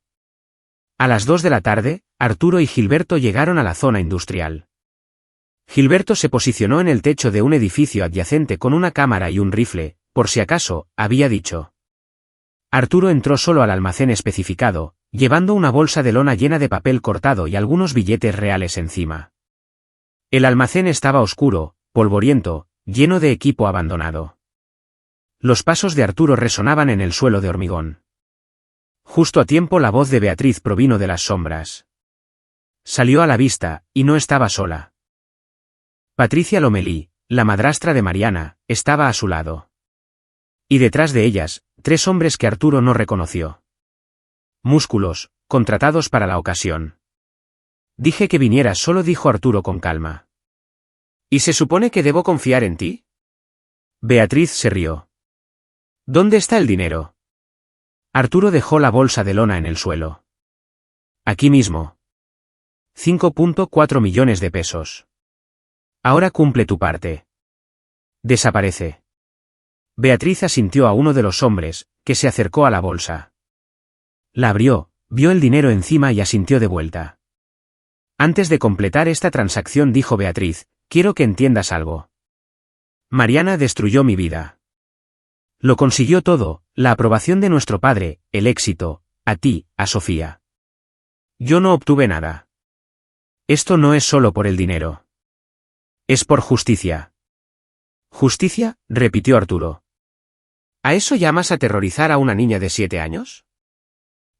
A las 2 de la tarde, Arturo y Gilberto llegaron a la zona industrial. Gilberto se posicionó en el techo de un edificio adyacente con una cámara y un rifle, por si acaso, había dicho. Arturo entró solo al almacén especificado, llevando una bolsa de lona llena de papel cortado y algunos billetes reales encima. El almacén estaba oscuro, polvoriento, lleno de equipo abandonado. Los pasos de Arturo resonaban en el suelo de hormigón. Justo a tiempo la voz de Beatriz provino de las sombras. Salió a la vista, y no estaba sola. Patricia Lomelí, la madrastra de Mariana, estaba a su lado. Y detrás de ellas, 3 hombres que Arturo no reconoció. Músculos, contratados para la ocasión. Dije que vinieras solo, dijo Arturo con calma. ¿Y se supone que debo confiar en ti? Beatriz se rió. ¿Dónde está el dinero? Arturo dejó la bolsa de lona en el suelo. Aquí mismo. 5,4 millones de pesos. Ahora cumple tu parte. Desaparece. Beatriz asintió a uno de los hombres, que se acercó a la bolsa. La abrió, vio el dinero encima y asintió de vuelta. Antes de completar esta transacción, dijo Beatriz, quiero que entiendas algo. Mariana destruyó mi vida. Lo consiguió todo, la aprobación de nuestro padre, el éxito, a ti, a Sofía. Yo no obtuve nada. Esto no es solo por el dinero. Es por justicia. ¿Justicia?, repitió Arturo. ¿A eso llamas aterrorizar a una niña de 7 años?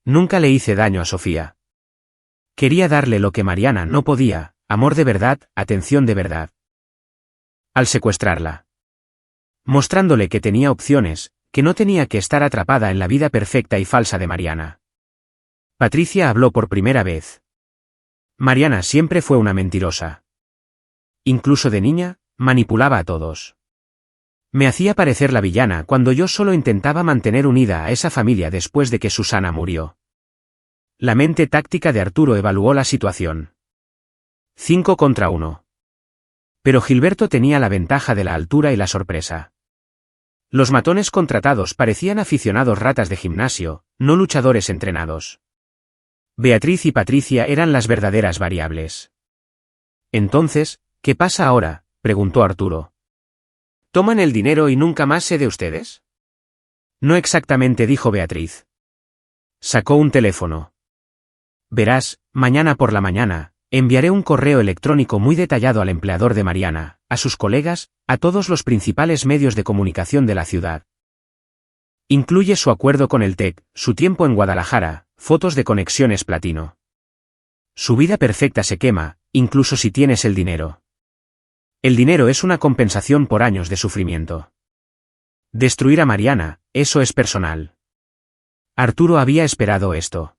Nunca le hice daño a Sofía. Quería darle lo que Mariana no podía, amor de verdad, atención de verdad. Al secuestrarla. Mostrándole que tenía opciones, que no tenía que estar atrapada en la vida perfecta y falsa de Mariana. Patricia habló por primera vez. Mariana siempre fue una mentirosa. Incluso de niña, manipulaba a todos. Me hacía parecer la villana cuando yo solo intentaba mantener unida a esa familia después de que Susana murió. La mente táctica de Arturo evaluó la situación. 5 contra 1. Pero Gilberto tenía la ventaja de la altura y la sorpresa. Los matones contratados parecían aficionados ratas de gimnasio, no luchadores entrenados. Beatriz y Patricia eran las verdaderas variables. Entonces, ¿qué pasa ahora?, preguntó Arturo. ¿Toman el dinero y nunca más sé de ustedes? No exactamente, dijo Beatriz. Sacó un teléfono. Verás, mañana por la mañana, enviaré un correo electrónico muy detallado al empleador de Mariana, a sus colegas, a todos los principales medios de comunicación de la ciudad. Incluye su acuerdo con el TEC, su tiempo en Guadalajara, fotos de conexiones platino. Su vida perfecta se quema, incluso si tienes el dinero. El dinero es una compensación por años de sufrimiento. Destruir a Mariana, eso es personal. Arturo había esperado esto.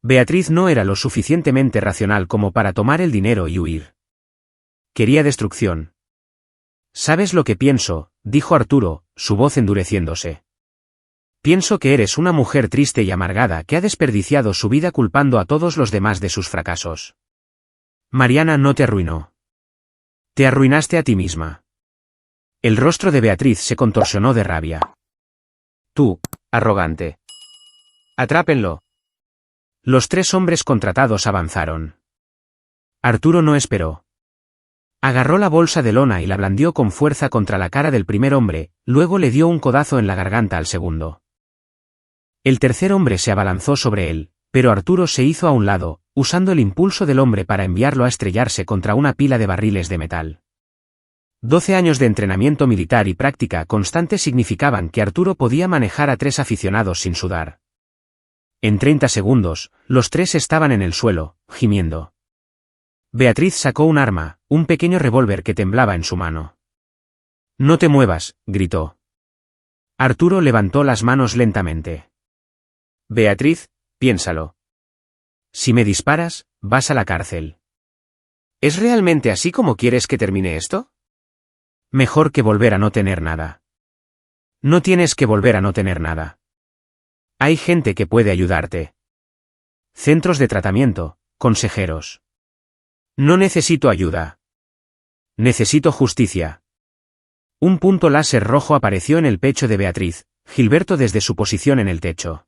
Beatriz no era lo suficientemente racional como para tomar el dinero y huir. Quería destrucción. ¿Sabes lo que pienso?, dijo Arturo, su voz endureciéndose. Pienso que eres una mujer triste y amargada que ha desperdiciado su vida culpando a todos los demás de sus fracasos. Mariana no te arruinó. Te arruinaste a ti misma. El rostro de Beatriz se contorsionó de rabia. Tú, arrogante. Atrápenlo. Los 3 hombres contratados avanzaron. Arturo no esperó. Agarró la bolsa de lona y la blandió con fuerza contra la cara del primer hombre, luego le dio un codazo en la garganta al segundo. El tercer hombre se abalanzó sobre él, pero Arturo se hizo a un lado, usando el impulso del hombre para enviarlo a estrellarse contra una pila de barriles de metal. 12 años de entrenamiento militar y práctica constante significaban que Arturo podía manejar a 3 aficionados sin sudar. En 30 segundos, los 3 estaban en el suelo, gimiendo. Beatriz sacó un arma, un pequeño revólver que temblaba en su mano. No te muevas, gritó. Arturo levantó las manos lentamente. Beatriz, piénsalo. Si me disparas, vas a la cárcel. ¿Es realmente así como quieres que termine esto? Mejor que volver a no tener nada. No tienes que volver a no tener nada. Hay gente que puede ayudarte. Centros de tratamiento, consejeros. No necesito ayuda. Necesito justicia. Un punto láser rojo apareció en el pecho de Beatriz, Gilberto desde su posición en el techo.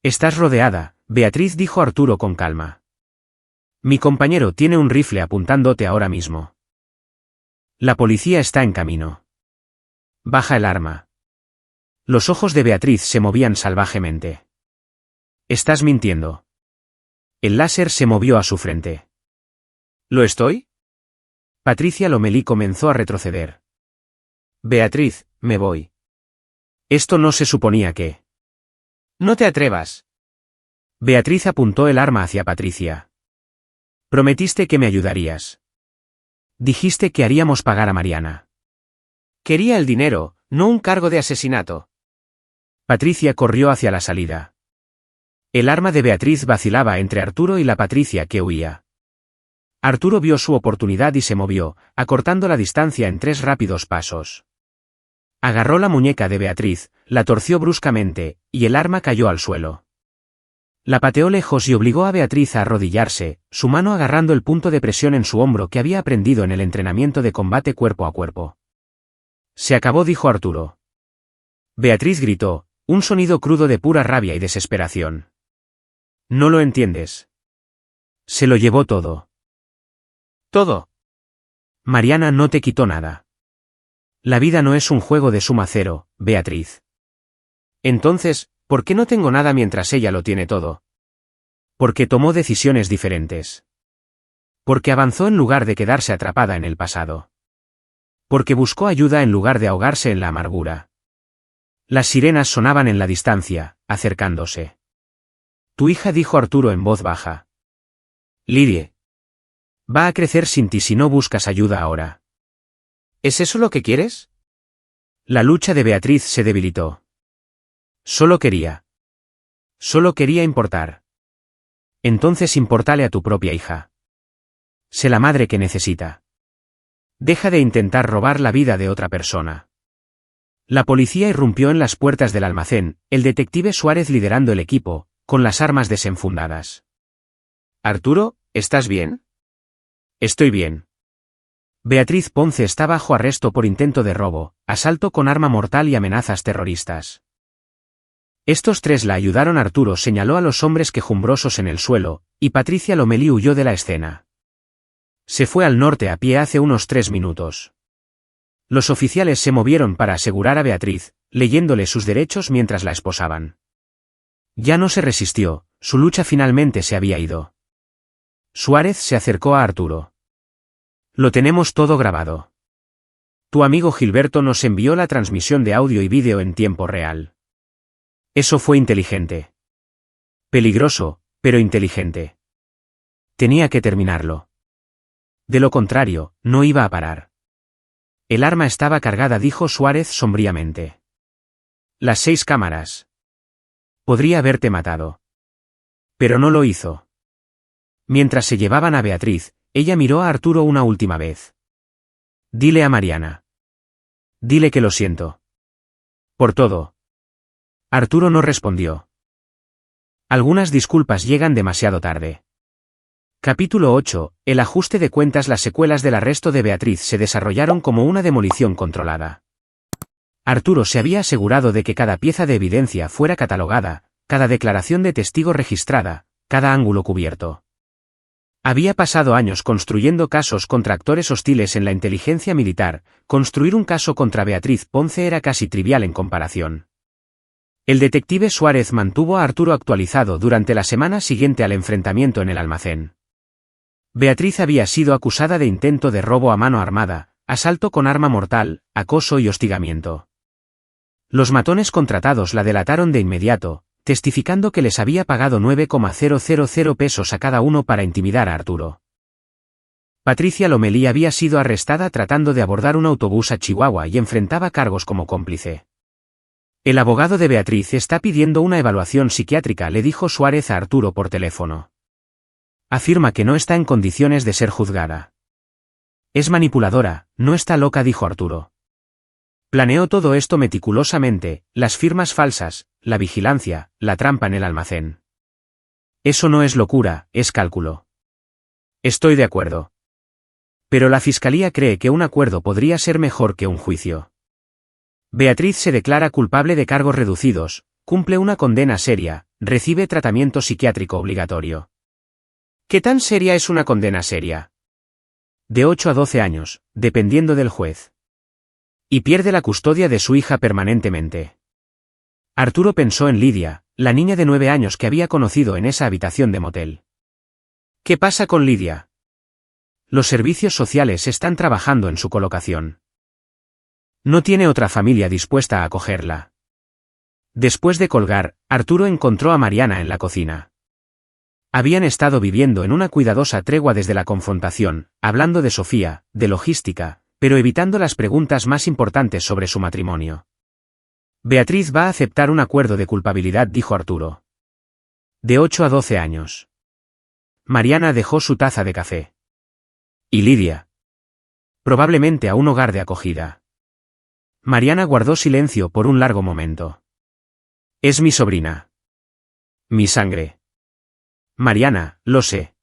Estás rodeada, Beatriz, dijo Arturo con calma. Mi compañero tiene un rifle apuntándote ahora mismo. La policía está en camino. Baja el arma. Los ojos de Beatriz se movían salvajemente. Estás mintiendo. El láser se movió a su frente. ¿Lo estoy? Patricia Lomelí comenzó a retroceder. Beatriz, me voy. Esto no se suponía que... No te atrevas. Beatriz apuntó el arma hacia Patricia. Prometiste que me ayudarías. Dijiste que haríamos pagar a Mariana. Quería el dinero, no un cargo de asesinato. Patricia corrió hacia la salida. El arma de Beatriz vacilaba entre Arturo y la Patricia que huía. Arturo vio su oportunidad y se movió, acortando la distancia en 3 rápidos pasos. Agarró la muñeca de Beatriz, la torció bruscamente, y el arma cayó al suelo. La pateó lejos y obligó a Beatriz a arrodillarse, su mano agarrando el punto de presión en su hombro que había aprendido en el entrenamiento de combate cuerpo a cuerpo. Se acabó, dijo Arturo. Beatriz gritó, un sonido crudo de pura rabia y desesperación. No lo entiendes. Se lo llevó todo. Todo. Mariana no te quitó nada. La vida no es un juego de suma cero, Beatriz. Entonces, ¿por qué no tengo nada mientras ella lo tiene todo? Porque tomó decisiones diferentes. Porque avanzó en lugar de quedarse atrapada en el pasado. Porque buscó ayuda en lugar de ahogarse en la amargura. Las sirenas sonaban en la distancia, acercándose. Tu hija, dijo Arturo en voz baja. Lirie. Va a crecer sin ti si no buscas ayuda ahora. ¿Es eso lo que quieres? La lucha de Beatriz se debilitó. Solo quería importar. Entonces importale a tu propia hija. Sé la madre que necesita. Deja de intentar robar la vida de otra persona. La policía irrumpió en las puertas del almacén, el detective Suárez liderando el equipo, con las armas desenfundadas. Arturo, ¿estás bien? Estoy bien. Beatriz Ponce está bajo arresto por intento de robo, asalto con arma mortal y amenazas terroristas. Estos 3 la ayudaron. Arturo señaló a los hombres quejumbrosos en el suelo, y Patricia Lomelí huyó de la escena. Se fue al norte a pie hace unos 3 minutos. Los oficiales se movieron para asegurar a Beatriz, leyéndole sus derechos mientras la esposaban. Ya no se resistió, su lucha finalmente se había ido. Suárez se acercó a Arturo. Lo tenemos todo grabado. Tu amigo Gilberto nos envió la transmisión de audio y vídeo en tiempo real. Eso fue inteligente. Peligroso, pero inteligente. Tenía que terminarlo. De lo contrario, no iba a parar. El arma estaba cargada, dijo Suárez sombríamente. Las 6 cámaras. Podría haberte matado. Pero no lo hizo. Mientras se llevaban a Beatriz, ella miró a Arturo una última vez. Dile a Mariana. Dile que lo siento. Por todo. Arturo no respondió. Algunas disculpas llegan demasiado tarde. Capítulo 8. El ajuste de cuentas. Las secuelas del arresto de Beatriz se desarrollaron como una demolición controlada. Arturo se había asegurado de que cada pieza de evidencia fuera catalogada, cada declaración de testigo registrada, cada ángulo cubierto. Había pasado años construyendo casos contra actores hostiles en la inteligencia militar. Construir un caso contra Beatriz Ponce era casi trivial en comparación. El detective Suárez mantuvo a Arturo actualizado durante la semana siguiente al enfrentamiento en el almacén. Beatriz había sido acusada de intento de robo a mano armada, asalto con arma mortal, acoso y hostigamiento. Los matones contratados la delataron de inmediato, testificando que les había pagado 9,000 pesos a cada uno para intimidar a Arturo. Patricia Lomelí había sido arrestada tratando de abordar un autobús a Chihuahua y enfrentaba cargos como cómplice. El abogado de Beatriz está pidiendo una evaluación psiquiátrica, le dijo Suárez a Arturo por teléfono. Afirma que no está en condiciones de ser juzgada. Es manipuladora, no está loca, dijo Arturo. Planeó todo esto meticulosamente, las firmas falsas, la vigilancia, la trampa en el almacén. Eso no es locura, es cálculo. Estoy de acuerdo. Pero la fiscalía cree que un acuerdo podría ser mejor que un juicio. Beatriz se declara culpable de cargos reducidos, cumple una condena seria, recibe tratamiento psiquiátrico obligatorio. ¿Qué tan seria es una condena seria? De 8 a 12 años, dependiendo del juez. Y pierde la custodia de su hija permanentemente. Arturo pensó en Lidia, la niña de 9 años que había conocido en esa habitación de motel. ¿Qué pasa con Lidia? Los servicios sociales están trabajando en su colocación. No tiene otra familia dispuesta a acogerla. Después de colgar, Arturo encontró a Mariana en la cocina. Habían estado viviendo en una cuidadosa tregua desde la confrontación, hablando de Sofía, de logística, pero evitando las preguntas más importantes sobre su matrimonio. Beatriz va a aceptar un acuerdo de culpabilidad, dijo Arturo. De 8 a 12 años. Mariana dejó su taza de café. ¿Y Lidia? Probablemente a un hogar de acogida. Mariana guardó silencio por un largo momento. Es mi sobrina. Mi sangre. Mariana, lo sé.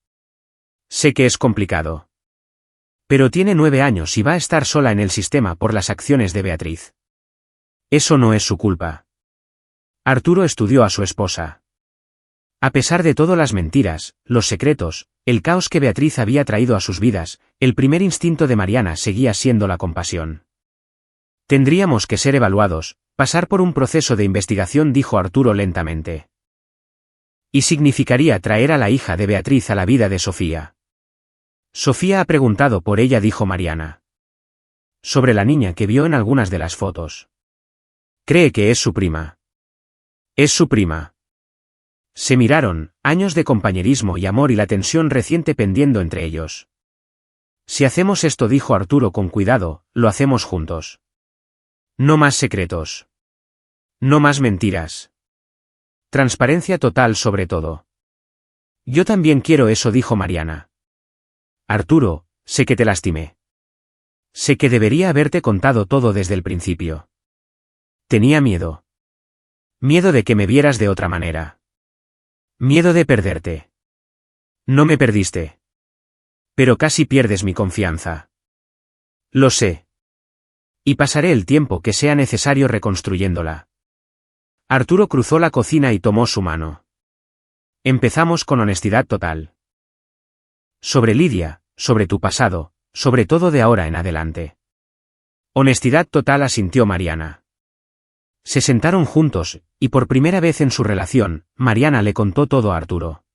Sé que es complicado. Pero tiene 9 años y va a estar sola en el sistema por las acciones de Beatriz. Eso no es su culpa. Arturo estudió a su esposa. A pesar de todas las mentiras, los secretos, el caos que Beatriz había traído a sus vidas, el primer instinto de Mariana seguía siendo la compasión. Tendríamos que ser evaluados, pasar por un proceso de investigación, dijo Arturo lentamente. Y significaría traer a la hija de Beatriz a la vida de Sofía. Sofía ha preguntado por ella, dijo Mariana. Sobre la niña que vio en algunas de las fotos. Cree que es su prima. Es su prima. Se miraron, años de compañerismo y amor y la tensión reciente pendiendo entre ellos. Si hacemos esto, dijo Arturo con cuidado, lo hacemos juntos. No más secretos. No más mentiras. Transparencia total sobre todo. Yo también quiero eso, dijo Mariana. Arturo, sé que te lastimé. Sé que debería haberte contado todo desde el principio. Tenía miedo. Miedo de que me vieras de otra manera. Miedo de perderte. No me perdiste. Pero casi pierdes mi confianza. Lo sé. Y pasaré el tiempo que sea necesario reconstruyéndola. Arturo cruzó la cocina y tomó su mano. Empezamos con honestidad total. Sobre Lidia, sobre tu pasado, sobre todo de ahora en adelante. Honestidad total, asintió Mariana. Se sentaron juntos, y por primera vez en su relación, Mariana le contó todo a Arturo.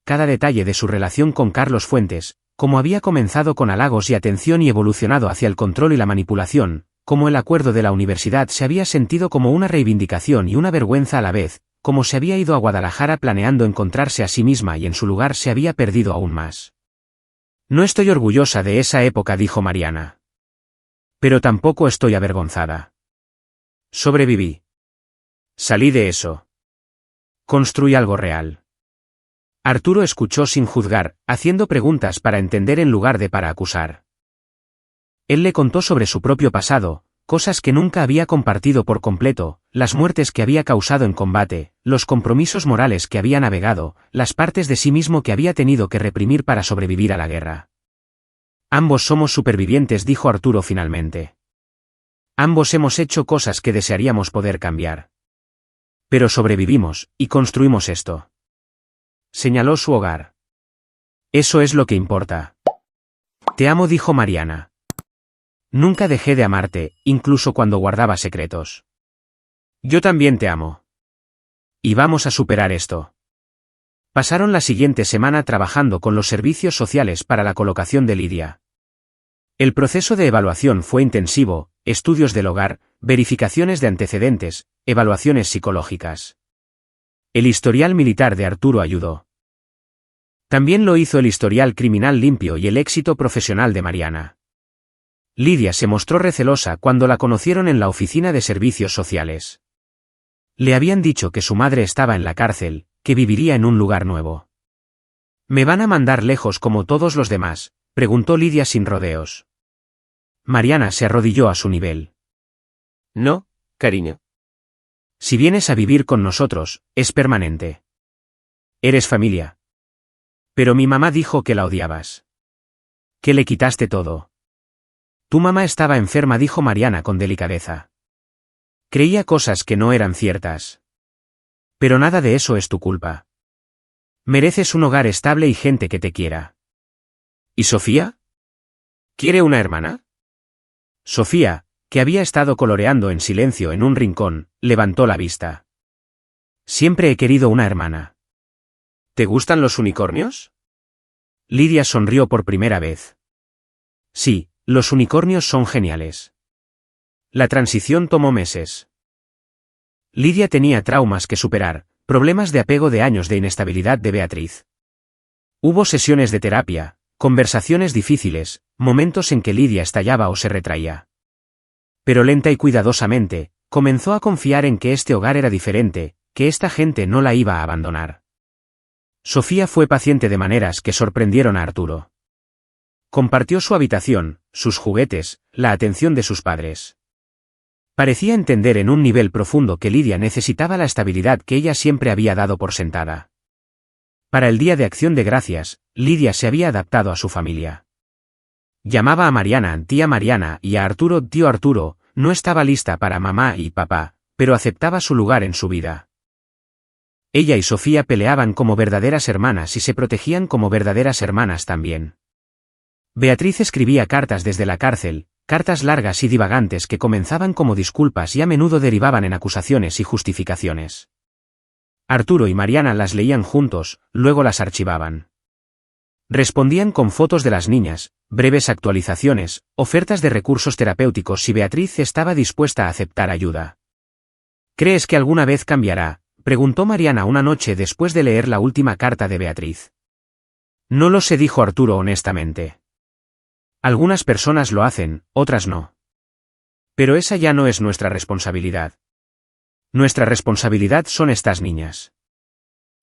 Cada detalle de su relación con Carlos Fuentes, cómo había comenzado con halagos y atención y evolucionado hacia el control y la manipulación, cómo el acuerdo de la universidad se había sentido como una reivindicación y una vergüenza a la vez, cómo se había ido a Guadalajara planeando encontrarse a sí misma y en su lugar se había perdido aún más. No estoy orgullosa de esa época, dijo Mariana. Pero tampoco estoy avergonzada. Sobreviví. Salí de eso. Construí algo real. Arturo escuchó sin juzgar, haciendo preguntas para entender en lugar de para acusar. Él le contó sobre su propio pasado, cosas que nunca había compartido por completo, las muertes que había causado en combate, los compromisos morales que había navegado, las partes de sí mismo que había tenido que reprimir para sobrevivir a la guerra. Ambos somos supervivientes, dijo Arturo finalmente. Ambos hemos hecho cosas que desearíamos poder cambiar. Pero sobrevivimos, y construimos esto. Señaló su hogar. Eso es lo que importa. Te amo, dijo Mariana. Nunca dejé de amarte, incluso cuando guardaba secretos. Yo también te amo. Y vamos a superar esto. Pasaron la siguiente semana trabajando con los servicios sociales para la colocación de Lidia. El proceso de evaluación fue intensivo, estudios del hogar, verificaciones de antecedentes, evaluaciones psicológicas. El historial militar de Arturo ayudó. También lo hizo el historial criminal limpio y el éxito profesional de Mariana. Lidia se mostró recelosa cuando la conocieron en la oficina de servicios sociales. Le habían dicho que su madre estaba en la cárcel, que viviría en un lugar nuevo. ¿Me van a mandar lejos como todos los demás?, preguntó Lidia sin rodeos. Mariana se arrodilló a su nivel. No, cariño. Si vienes a vivir con nosotros, es permanente. Eres familia. Pero mi mamá dijo que la odiabas. Que le quitaste todo. Tu mamá estaba enferma, dijo Mariana con delicadeza. Creía cosas que no eran ciertas. Pero nada de eso es tu culpa. Mereces un hogar estable y gente que te quiera. ¿Y Sofía? ¿Quiere una hermana? Sofía, que había estado coloreando en silencio en un rincón, levantó la vista. Siempre he querido una hermana. ¿Te gustan los unicornios? Lidia sonrió por primera vez. Sí, los unicornios son geniales. La transición tomó meses. Lidia tenía traumas que superar, Problemas de apego de años de inestabilidad de Beatriz. Hubo sesiones de terapia, conversaciones difíciles, momentos en que Lidia estallaba o se retraía. Pero lenta y cuidadosamente, comenzó a confiar en que este hogar era diferente, que esta gente no la iba a abandonar. Sofía fue paciente de maneras que sorprendieron a Arturo. Compartió su habitación, sus juguetes, la atención de sus padres. Parecía entender en un nivel profundo que Lidia necesitaba la estabilidad que ella siempre había dado por sentada. Para el Día de Acción de Gracias, Lidia se había adaptado a su familia. Llamaba a Mariana tía Mariana y a Arturo tío Arturo. No estaba lista para mamá y papá, pero aceptaba su lugar en su vida. Ella y Sofía peleaban como verdaderas hermanas y se protegían como verdaderas hermanas también. Beatriz escribía cartas desde la cárcel, cartas largas y divagantes que comenzaban como disculpas y a menudo derivaban en acusaciones y justificaciones. Arturo y Mariana las leían juntos, luego las archivaban. Respondían con fotos de las niñas, breves actualizaciones, ofertas de recursos terapéuticos si Beatriz estaba dispuesta a aceptar ayuda. ¿Crees que alguna vez cambiará?, preguntó Mariana una noche después de leer la última carta de Beatriz. No lo sé, dijo Arturo honestamente. Algunas personas lo hacen, otras no. Pero esa ya no es nuestra responsabilidad. Nuestra responsabilidad son estas niñas.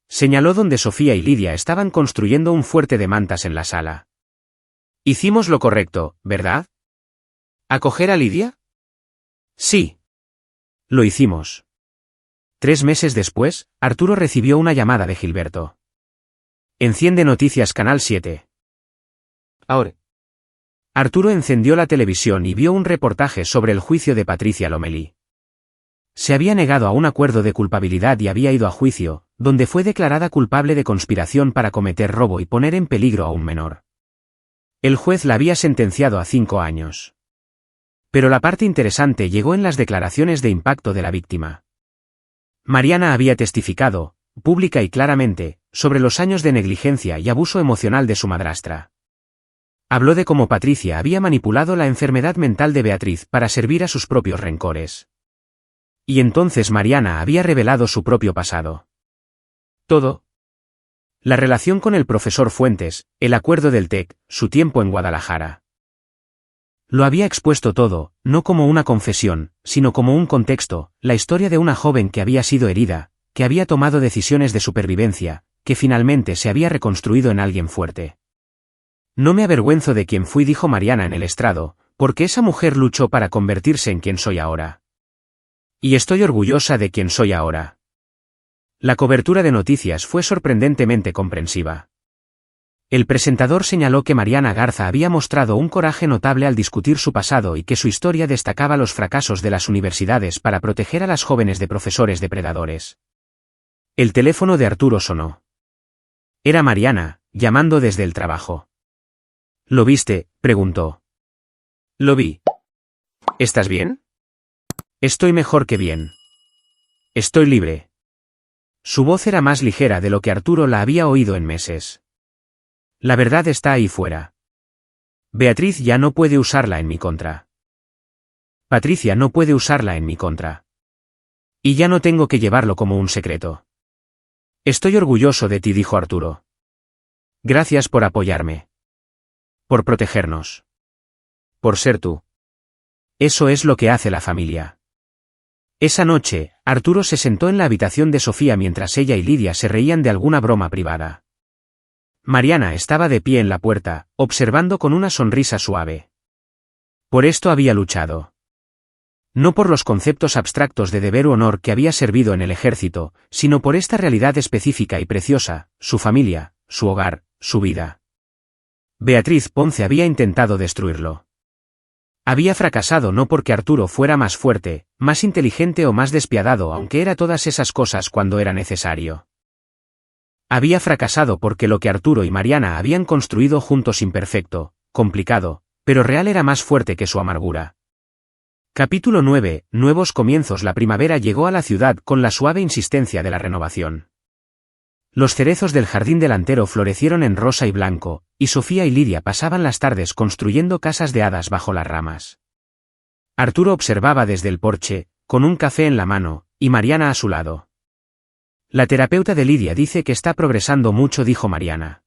Señaló donde Sofía y Lidia estaban construyendo un fuerte de mantas en la sala. Hicimos lo correcto, ¿verdad? ¿Acoger a Lidia? Sí. Lo hicimos. 3 meses después, Arturo recibió una llamada de Gilberto. Enciende Noticias Canal 7. Ahora. Arturo encendió la televisión y vio un reportaje sobre el juicio de Patricia Lomelí. Se había negado a un acuerdo de culpabilidad y había ido a juicio, donde fue declarada culpable de conspiración para cometer robo y poner en peligro a un menor. El juez la había sentenciado a 5 años. Pero la parte interesante llegó en las declaraciones de impacto de la víctima. Mariana había testificado, pública y claramente, sobre los años de negligencia y abuso emocional de su madrastra. Habló de cómo Patricia había manipulado la enfermedad mental de Beatriz para servir a sus propios rencores. Y entonces Mariana había revelado su propio pasado. Todo. La relación con el profesor Fuentes, el acuerdo del TEC, su tiempo en Guadalajara. Lo había expuesto todo, no como una confesión, sino como un contexto, la historia de una joven que había sido herida, que había tomado decisiones de supervivencia, que finalmente se había reconstruido en alguien fuerte. No me avergüenzo de quien fui, dijo Mariana en el estrado, porque esa mujer luchó para convertirse en quien soy ahora. Y estoy orgullosa de quien soy ahora. La cobertura de noticias fue sorprendentemente comprensiva. El presentador señaló que Mariana Garza había mostrado un coraje notable al discutir su pasado y que su historia destacaba los fracasos de las universidades para proteger a las jóvenes de profesores depredadores. El teléfono de Arturo sonó. Era Mariana, llamando desde el trabajo. ¿Lo viste?, preguntó. Lo vi. ¿Estás bien? Estoy mejor que bien. Estoy libre. Su voz era más ligera de lo que Arturo la había oído en meses. La verdad está ahí fuera. Beatriz ya no puede usarla en mi contra. Patricia no puede usarla en mi contra. Y ya no tengo que llevarlo como un secreto. Estoy orgulloso de ti, dijo Arturo. Gracias por apoyarme. Por protegernos. Por ser tú. Eso es lo que hace la familia. Esa noche, Arturo se sentó en la habitación de Sofía mientras ella y Lidia se reían de alguna broma privada. Mariana estaba de pie en la puerta, observando con una sonrisa suave. Por esto había luchado. No por los conceptos abstractos de deber u honor que había servido en el ejército, sino por esta realidad específica y preciosa, su familia, su hogar, su vida. Beatriz Ponce había intentado destruirlo. Había fracasado no porque Arturo fuera más fuerte, más inteligente o más despiadado, aunque era todas esas cosas cuando era necesario. Había fracasado porque lo que Arturo y Mariana habían construido juntos imperfecto, complicado, pero real era más fuerte que su amargura. Capítulo 9. Nuevos comienzos. La primavera llegó a la ciudad con la suave insistencia de la renovación. Los cerezos del jardín delantero florecieron en rosa y blanco, y Sofía y Lidia pasaban las tardes construyendo casas de hadas bajo las ramas. Arturo observaba desde el porche, con un café en la mano, y Mariana a su lado. La terapeuta de Lidia dice que está progresando mucho, dijo Mariana.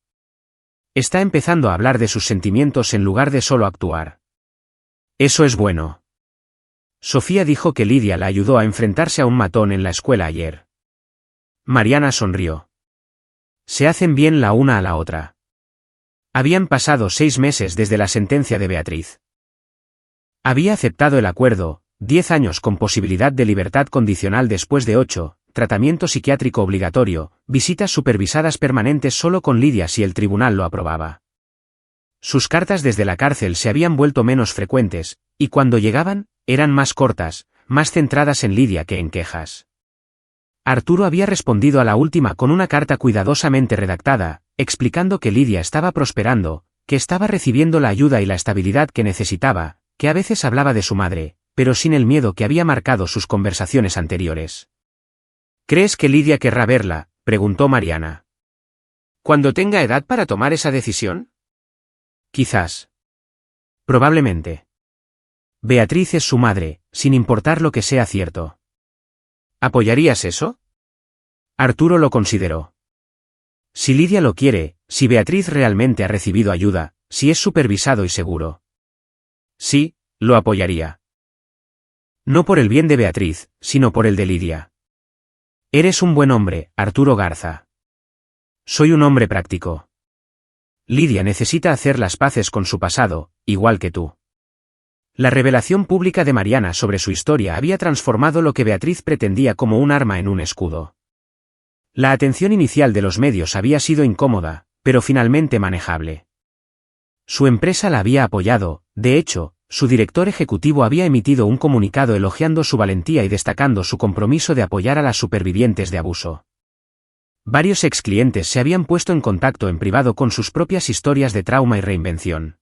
Está empezando a hablar de sus sentimientos en lugar de solo actuar. Eso es bueno. Sofía dijo que Lidia la ayudó a enfrentarse a un matón en la escuela ayer. Mariana sonrió. Se hacen bien la una a la otra. Habían pasado 6 meses desde la sentencia de Beatriz. Había aceptado el acuerdo, 10 años con posibilidad de libertad condicional después de 8, tratamiento psiquiátrico obligatorio, visitas supervisadas permanentes solo con Lidia si el tribunal lo aprobaba. Sus cartas desde la cárcel se habían vuelto menos frecuentes, y cuando llegaban, eran más cortas, más centradas en Lidia que en quejas. Arturo había respondido a la última con una carta cuidadosamente redactada, explicando que Lidia estaba prosperando, que estaba recibiendo la ayuda y la estabilidad que necesitaba, que a veces hablaba de su madre, pero sin el miedo que había marcado sus conversaciones anteriores. ¿Crees que Lidia querrá verla?, preguntó Mariana. ¿Cuando tenga edad para tomar esa decisión? Quizás. Probablemente. Beatriz es su madre, sin importar lo que sea cierto. ¿Apoyarías eso? Arturo lo consideró. Si Lidia lo quiere, si Beatriz realmente ha recibido ayuda, si es supervisado y seguro. Sí, lo apoyaría. No por el bien de Beatriz, sino por el de Lidia. Eres un buen hombre, Arturo Garza. Soy un hombre práctico. Lidia necesita hacer las paces con su pasado, igual que tú. La revelación pública de Mariana sobre su historia había transformado lo que Beatriz pretendía como un arma en un escudo. La atención inicial de los medios había sido incómoda, pero finalmente manejable. Su empresa la había apoyado, de hecho, su director ejecutivo había emitido un comunicado elogiando su valentía y destacando su compromiso de apoyar a las supervivientes de abuso. Varios exclientes se habían puesto en contacto en privado con sus propias historias de trauma y reinvención.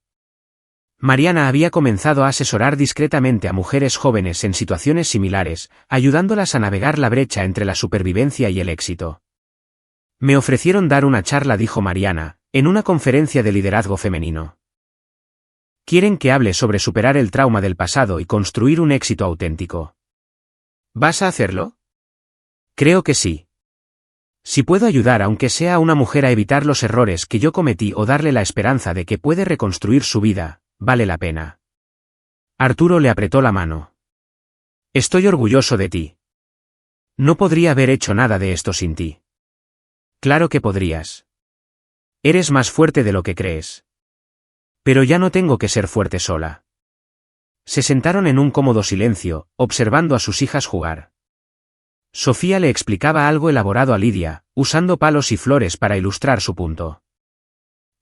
Mariana había comenzado a asesorar discretamente a mujeres jóvenes en situaciones similares, ayudándolas a navegar la brecha entre la supervivencia y el éxito. Me ofrecieron dar una charla, dijo Mariana, en una conferencia de liderazgo femenino. Quieren que hable sobre superar el trauma del pasado y construir un éxito auténtico. ¿Vas a hacerlo? Creo que sí. Si puedo ayudar aunque sea a una mujer a evitar los errores que yo cometí o darle la esperanza de que puede reconstruir su vida, vale la pena. Arturo le apretó la mano. Estoy orgulloso de ti. No podría haber hecho nada de esto sin ti. Claro que podrías. Eres más fuerte de lo que crees. Pero ya no tengo que ser fuerte sola. Se sentaron en un cómodo silencio, observando a sus hijas jugar. Sofía le explicaba algo elaborado a Lidia, usando palos y flores para ilustrar su punto.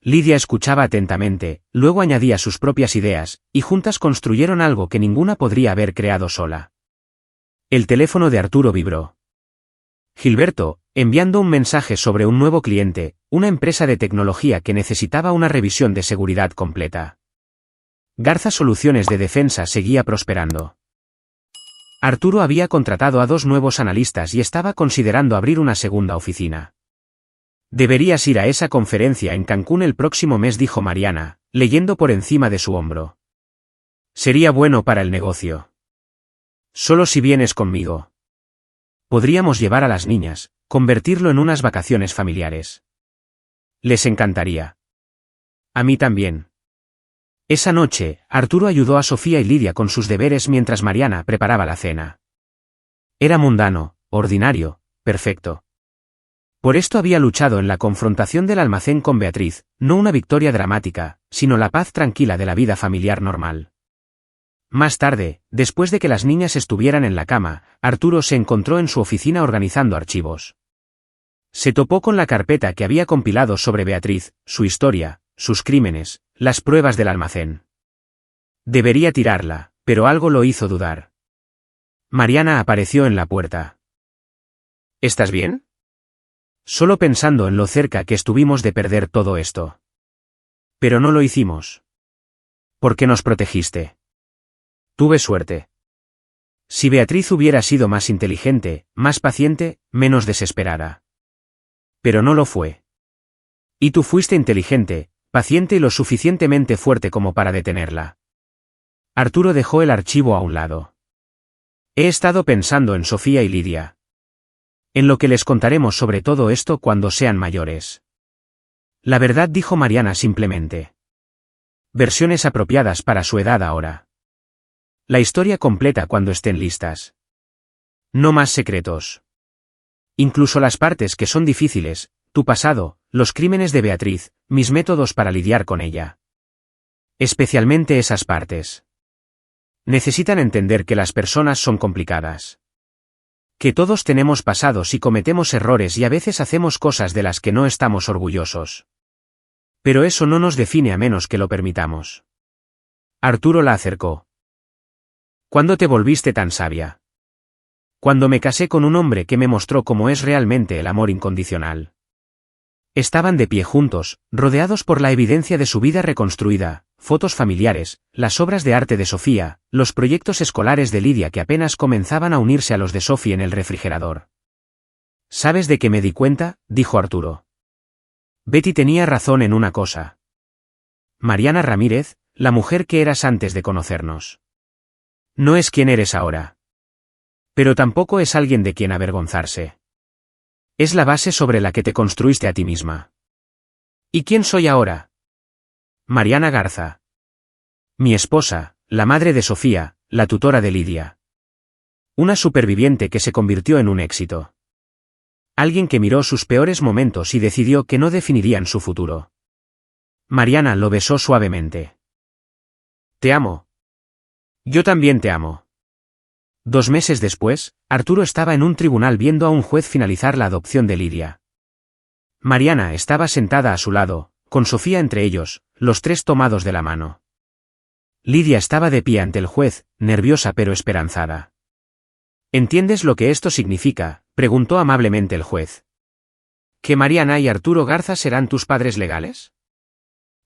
Lidia escuchaba atentamente, luego añadía sus propias ideas, y juntas construyeron algo que ninguna podría haber creado sola. El teléfono de Arturo vibró. Gilberto, enviando un mensaje sobre un nuevo cliente, una empresa de tecnología que necesitaba una revisión de seguridad completa. Garza Soluciones de Defensa seguía prosperando. Arturo había contratado a 2 nuevos analistas y estaba considerando abrir una segunda oficina. Deberías ir a esa conferencia en Cancún el próximo mes, dijo Mariana, leyendo por encima de su hombro. Sería bueno para el negocio. Solo si vienes conmigo. Podríamos llevar a las niñas, convertirlo en unas vacaciones familiares. Les encantaría. A mí también. Esa noche, Arturo ayudó a Sofía y Lidia con sus deberes mientras Mariana preparaba la cena. Era mundano, ordinario, perfecto. Por esto había luchado en la confrontación del almacén con Beatriz, no una victoria dramática, sino la paz tranquila de la vida familiar normal. Más tarde, después de que las niñas estuvieran en la cama, Arturo se encontró en su oficina organizando archivos. Se topó con la carpeta que había compilado sobre Beatriz, su historia, sus crímenes, las pruebas del almacén. Debería tirarla, pero algo lo hizo dudar. Mariana apareció en la puerta. ¿Estás bien? Solo pensando en lo cerca que estuvimos de perder todo esto. Pero no lo hicimos. ¿Por qué nos protegiste? Tuve suerte. Si Beatriz hubiera sido más inteligente, más paciente, menos desesperada. Pero no lo fue. Y tú fuiste inteligente, paciente y lo suficientemente fuerte como para detenerla. Arturo dejó el archivo a un lado. He estado pensando en Sofía y Lidia. En lo que les contaremos sobre todo esto cuando sean mayores. La verdad, dijo Mariana simplemente. Versiones apropiadas para su edad ahora. La historia completa cuando estén listas. No más secretos. Incluso las partes que son difíciles, tu pasado, los crímenes de Beatriz, mis métodos para lidiar con ella. Especialmente esas partes. Necesitan entender que las personas son complicadas. Que todos tenemos pasados y cometemos errores y a veces hacemos cosas de las que no estamos orgullosos. Pero eso no nos define a menos que lo permitamos. Arturo la acercó. ¿Cuándo te volviste tan sabia? Cuando me casé con un hombre que me mostró cómo es realmente el amor incondicional. Estaban de pie juntos, rodeados por la evidencia de su vida reconstruida, fotos familiares, las obras de arte de Sofía, los proyectos escolares de Lidia que apenas comenzaban a unirse a los de Sofía en el refrigerador. ¿Sabes de qué me di cuenta?, dijo Arturo. Betty tenía razón en una cosa. Mariana Ramírez, la mujer que eras antes de conocernos. No es quien eres ahora. Pero tampoco es alguien de quien avergonzarse. Es la base sobre la que te construiste a ti misma. ¿Y quién soy ahora? Mariana Garza. Mi esposa, la madre de Sofía, la tutora de Lidia. Una superviviente que se convirtió en un éxito. Alguien que miró sus peores momentos y decidió que no definirían su futuro. Mariana lo besó suavemente. Te amo. Yo también te amo. 2 meses después, Arturo estaba en un tribunal viendo a un juez finalizar la adopción de Lidia. Mariana estaba sentada a su lado, con Sofía entre ellos, los tres tomados de la mano. Lidia estaba de pie ante el juez, nerviosa pero esperanzada. ¿Entiendes lo que esto significa?, preguntó amablemente el juez. ¿Que Mariana y Arturo Garza serán tus padres legales?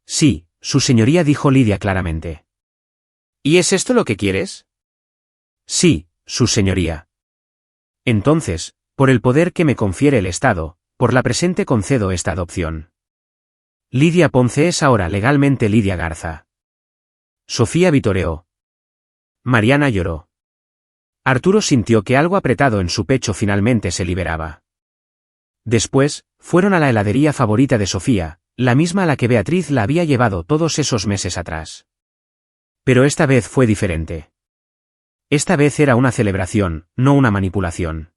Sí, su señoría, dijo Lidia claramente. ¿Y es esto lo que quieres? Sí, su señoría. Entonces, por el poder que me confiere el Estado, por la presente concedo esta adopción. Lidia Ponce es ahora legalmente Lidia Garza. Sofía vitoreó. Mariana lloró. Arturo sintió que algo apretado en su pecho finalmente se liberaba. Después, fueron a la heladería favorita de Sofía, la misma a la que Beatriz la había llevado todos esos meses atrás. Pero esta vez fue diferente. Esta vez era una celebración, no una manipulación.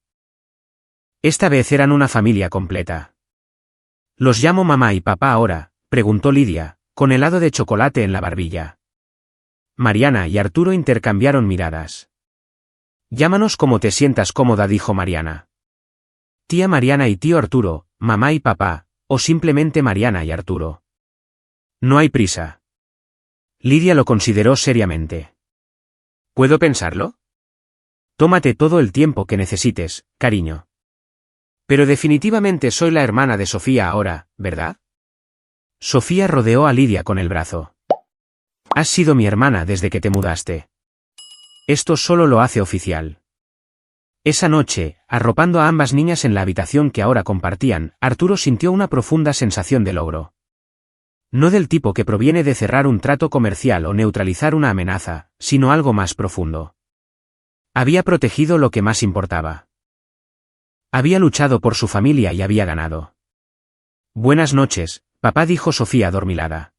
Esta vez eran una familia completa. ¿Los llamo mamá y papá ahora?, preguntó Lidia, con helado de chocolate en la barbilla. Mariana y Arturo intercambiaron miradas. Llámanos como te sientas cómoda, dijo Mariana. Tía Mariana y tío Arturo, mamá y papá, o simplemente Mariana y Arturo. No hay prisa. Lidia lo consideró seriamente. ¿Puedo pensarlo? Tómate todo el tiempo que necesites, cariño. Pero definitivamente soy la hermana de Sofía ahora, ¿verdad? Sofía rodeó a Lidia con el brazo. Has sido mi hermana desde que te mudaste. Esto solo lo hace oficial. Esa noche, arropando a ambas niñas en la habitación que ahora compartían, Arturo sintió una profunda sensación de logro. No del tipo que proviene de cerrar un trato comercial o neutralizar una amenaza, sino algo más profundo. Había protegido lo que más importaba. Había luchado por su familia y había ganado. Buenas noches, papá, dijo Sofía adormilada.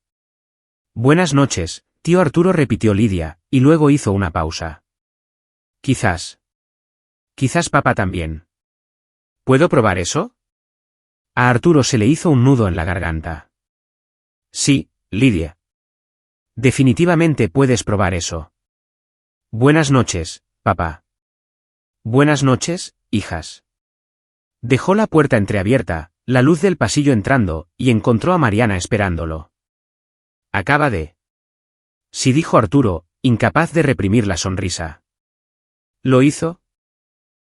Buenas noches, tío Arturo, repitió Lidia, y luego hizo una pausa. Quizás. Quizás papá también. ¿Puedo probar eso? A Arturo se le hizo un nudo en la garganta. Sí, Lidia. Definitivamente puedes probar eso. Buenas noches, papá. Buenas noches, hijas. Dejó la puerta entreabierta, la luz del pasillo entrando, y encontró a Mariana esperándolo. Acaba de... Sí, dijo Arturo, incapaz de reprimir la sonrisa. ¿Lo hizo?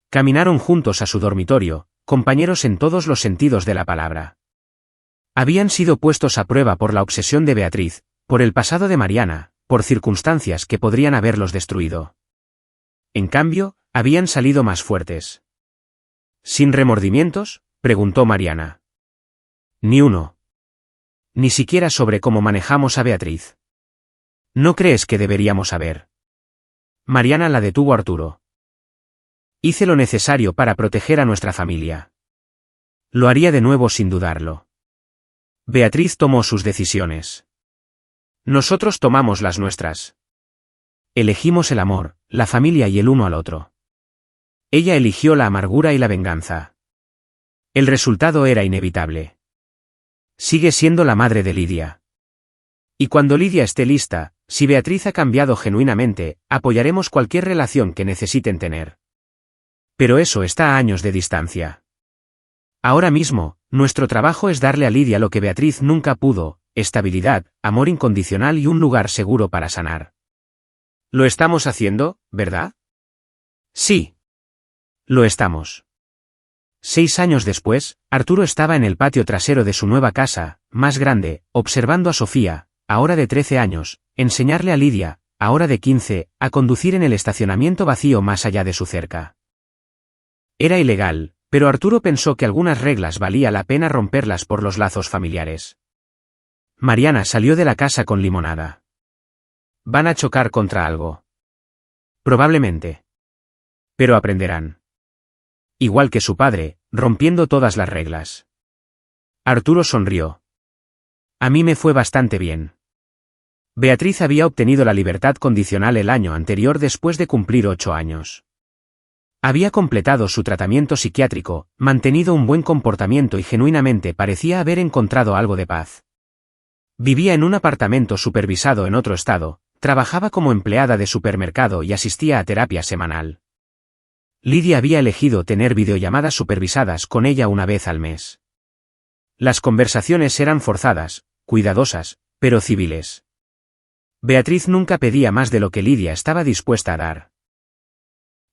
Caminaron juntos a su dormitorio, compañeros en todos los sentidos de la palabra. Habían sido puestos a prueba por la obsesión de Beatriz, por el pasado de Mariana, por circunstancias que podrían haberlos destruido. En cambio, habían salido más fuertes. ¿Sin remordimientos?, preguntó Mariana. Ni uno. Ni siquiera sobre cómo manejamos a Beatriz. ¿No crees que deberíamos saber? Mariana la detuvo Arturo. Hice lo necesario para proteger a nuestra familia. Lo haría de nuevo sin dudarlo. Beatriz tomó sus decisiones. Nosotros tomamos las nuestras. Elegimos el amor, la familia y el uno al otro. Ella eligió la amargura y la venganza. El resultado era inevitable. Sigue siendo la madre de Lidia. Y cuando Lidia esté lista, si Beatriz ha cambiado genuinamente, apoyaremos cualquier relación que necesiten tener. Pero eso está a años de distancia. Ahora mismo, nuestro trabajo es darle a Lidia lo que Beatriz nunca pudo: estabilidad, amor incondicional y un lugar seguro para sanar. Lo estamos haciendo, ¿verdad? Sí. Lo estamos. 6 años después, Arturo estaba en el patio trasero de su nueva casa, más grande, observando a Sofía, ahora de 13 años, enseñarle a Lidia, ahora de 15, a conducir en el estacionamiento vacío más allá de su cerca. Era ilegal, pero Arturo pensó que algunas reglas valía la pena romperlas por los lazos familiares. Mariana salió de la casa con limonada. Van a chocar contra algo. Probablemente. Pero aprenderán. Igual que su padre, rompiendo todas las reglas. Arturo sonrió. A mí me fue bastante bien. Beatriz había obtenido la libertad condicional el año anterior después de cumplir 8 años. Había completado su tratamiento psiquiátrico, mantenido un buen comportamiento y genuinamente parecía haber encontrado algo de paz. Vivía en un apartamento supervisado en otro estado, trabajaba como empleada de supermercado y asistía a terapia semanal. Lidia había elegido tener videollamadas supervisadas con ella una vez al mes. Las conversaciones eran forzadas, cuidadosas, pero civiles. Beatriz nunca pedía más de lo que Lidia estaba dispuesta a dar.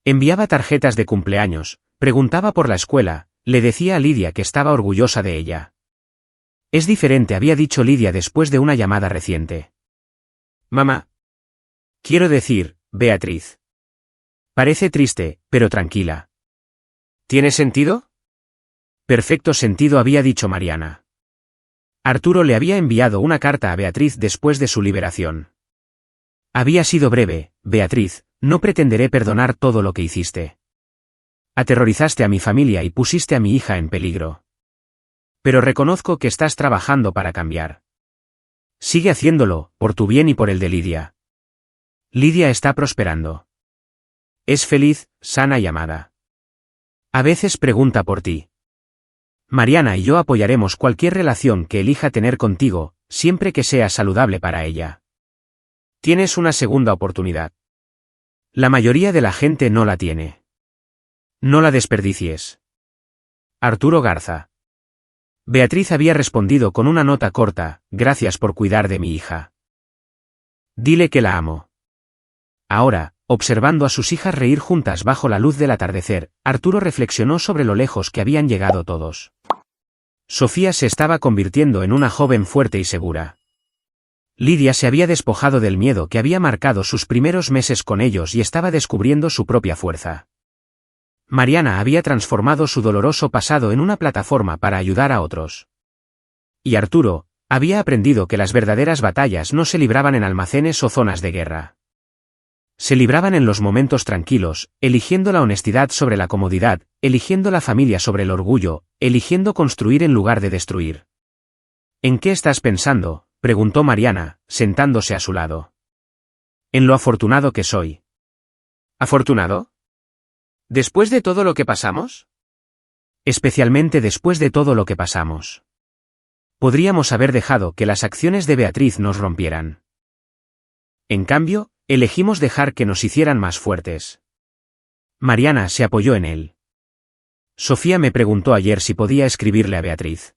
Enviaba tarjetas de cumpleaños, preguntaba por la escuela, le decía a Lidia que estaba orgullosa de ella. Es diferente, había dicho Lidia después de una llamada reciente. Mamá. Quiero decir, Beatriz. Parece triste, pero tranquila. ¿Tiene sentido? Perfecto sentido, había dicho Mariana. Arturo le había enviado una carta a Beatriz después de su liberación. Había sido breve: Beatriz, no pretenderé perdonar todo lo que hiciste. Aterrorizaste a mi familia y pusiste a mi hija en peligro. Pero reconozco que estás trabajando para cambiar. Sigue haciéndolo, por tu bien y por el de Lidia. Lidia está prosperando. Es feliz, sana y amada. A veces pregunta por ti. Mariana y yo apoyaremos cualquier relación que elija tener contigo, siempre que sea saludable para ella. Tienes una segunda oportunidad. La mayoría de la gente no la tiene. No la desperdicies. Arturo Garza. Beatriz había respondido con una nota corta: gracias por cuidar de mi hija. Dile que la amo. Ahora, observando a sus hijas reír juntas bajo la luz del atardecer, Arturo reflexionó sobre lo lejos que habían llegado todos. Sofía se estaba convirtiendo en una joven fuerte y segura. Lidia se había despojado del miedo que había marcado sus primeros meses con ellos y estaba descubriendo su propia fuerza. Mariana había transformado su doloroso pasado en una plataforma para ayudar a otros. Y Arturo había aprendido que las verdaderas batallas no se libraban en almacenes o zonas de guerra. Se libraban en los momentos tranquilos, eligiendo la honestidad sobre la comodidad, eligiendo la familia sobre el orgullo, eligiendo construir en lugar de destruir. ¿En qué estás pensando?, preguntó Mariana, sentándose a su lado. En lo afortunado que soy. ¿Afortunado? ¿Después de todo lo que pasamos? Especialmente después de todo lo que pasamos. Podríamos haber dejado que las acciones de Beatriz nos rompieran. En cambio, elegimos dejar que nos hicieran más fuertes. Mariana se apoyó en él. Sofía me preguntó ayer si podía escribirle a Beatriz.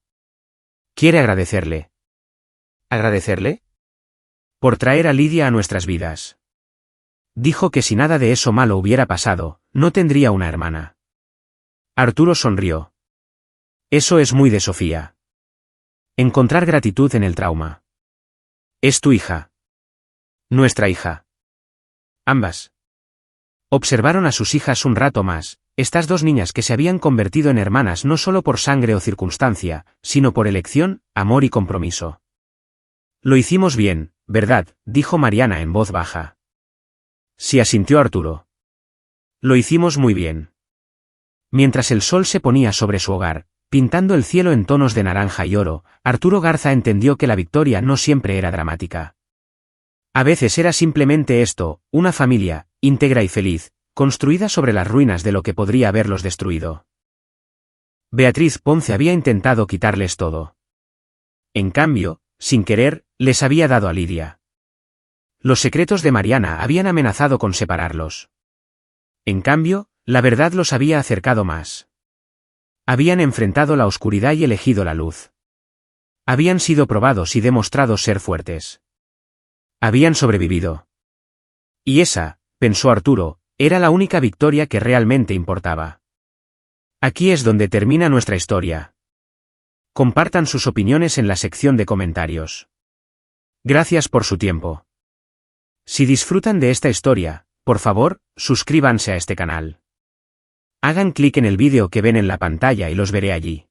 Quiere agradecerle. ¿Agradecerle? Por traer a Lidia a nuestras vidas. Dijo que si nada de eso malo hubiera pasado, no tendría una hermana. Arturo sonrió. Eso es muy de Sofía. Encontrar gratitud en el trauma. Es tu hija. Nuestra hija. Ambas. Observaron a sus hijas un rato más, estas dos niñas que se habían convertido en hermanas no solo por sangre o circunstancia, sino por elección, amor y compromiso. Lo hicimos bien, ¿verdad?, dijo Mariana en voz baja. Sí, asintió Arturo. Lo hicimos muy bien. Mientras el sol se ponía sobre su hogar, pintando el cielo en tonos de naranja y oro, Arturo Garza entendió que la victoria no siempre era dramática. A veces era simplemente esto, una familia, íntegra y feliz, construida sobre las ruinas de lo que podría haberlos destruido. Beatriz Ponce había intentado quitarles todo. En cambio, sin querer, les había dado a Lidia. Los secretos de Mariana habían amenazado con separarlos. En cambio, la verdad los había acercado más. Habían enfrentado la oscuridad y elegido la luz. Habían sido probados y demostrados ser fuertes. Habían sobrevivido. Y esa, pensó Arturo, era la única victoria que realmente importaba. Aquí es donde termina nuestra historia. Compartan sus opiniones en la sección de comentarios. Gracias por su tiempo. Si disfrutan de esta historia, por favor, suscríbanse a este canal. Hagan clic en el vídeo que ven en la pantalla y los veré allí.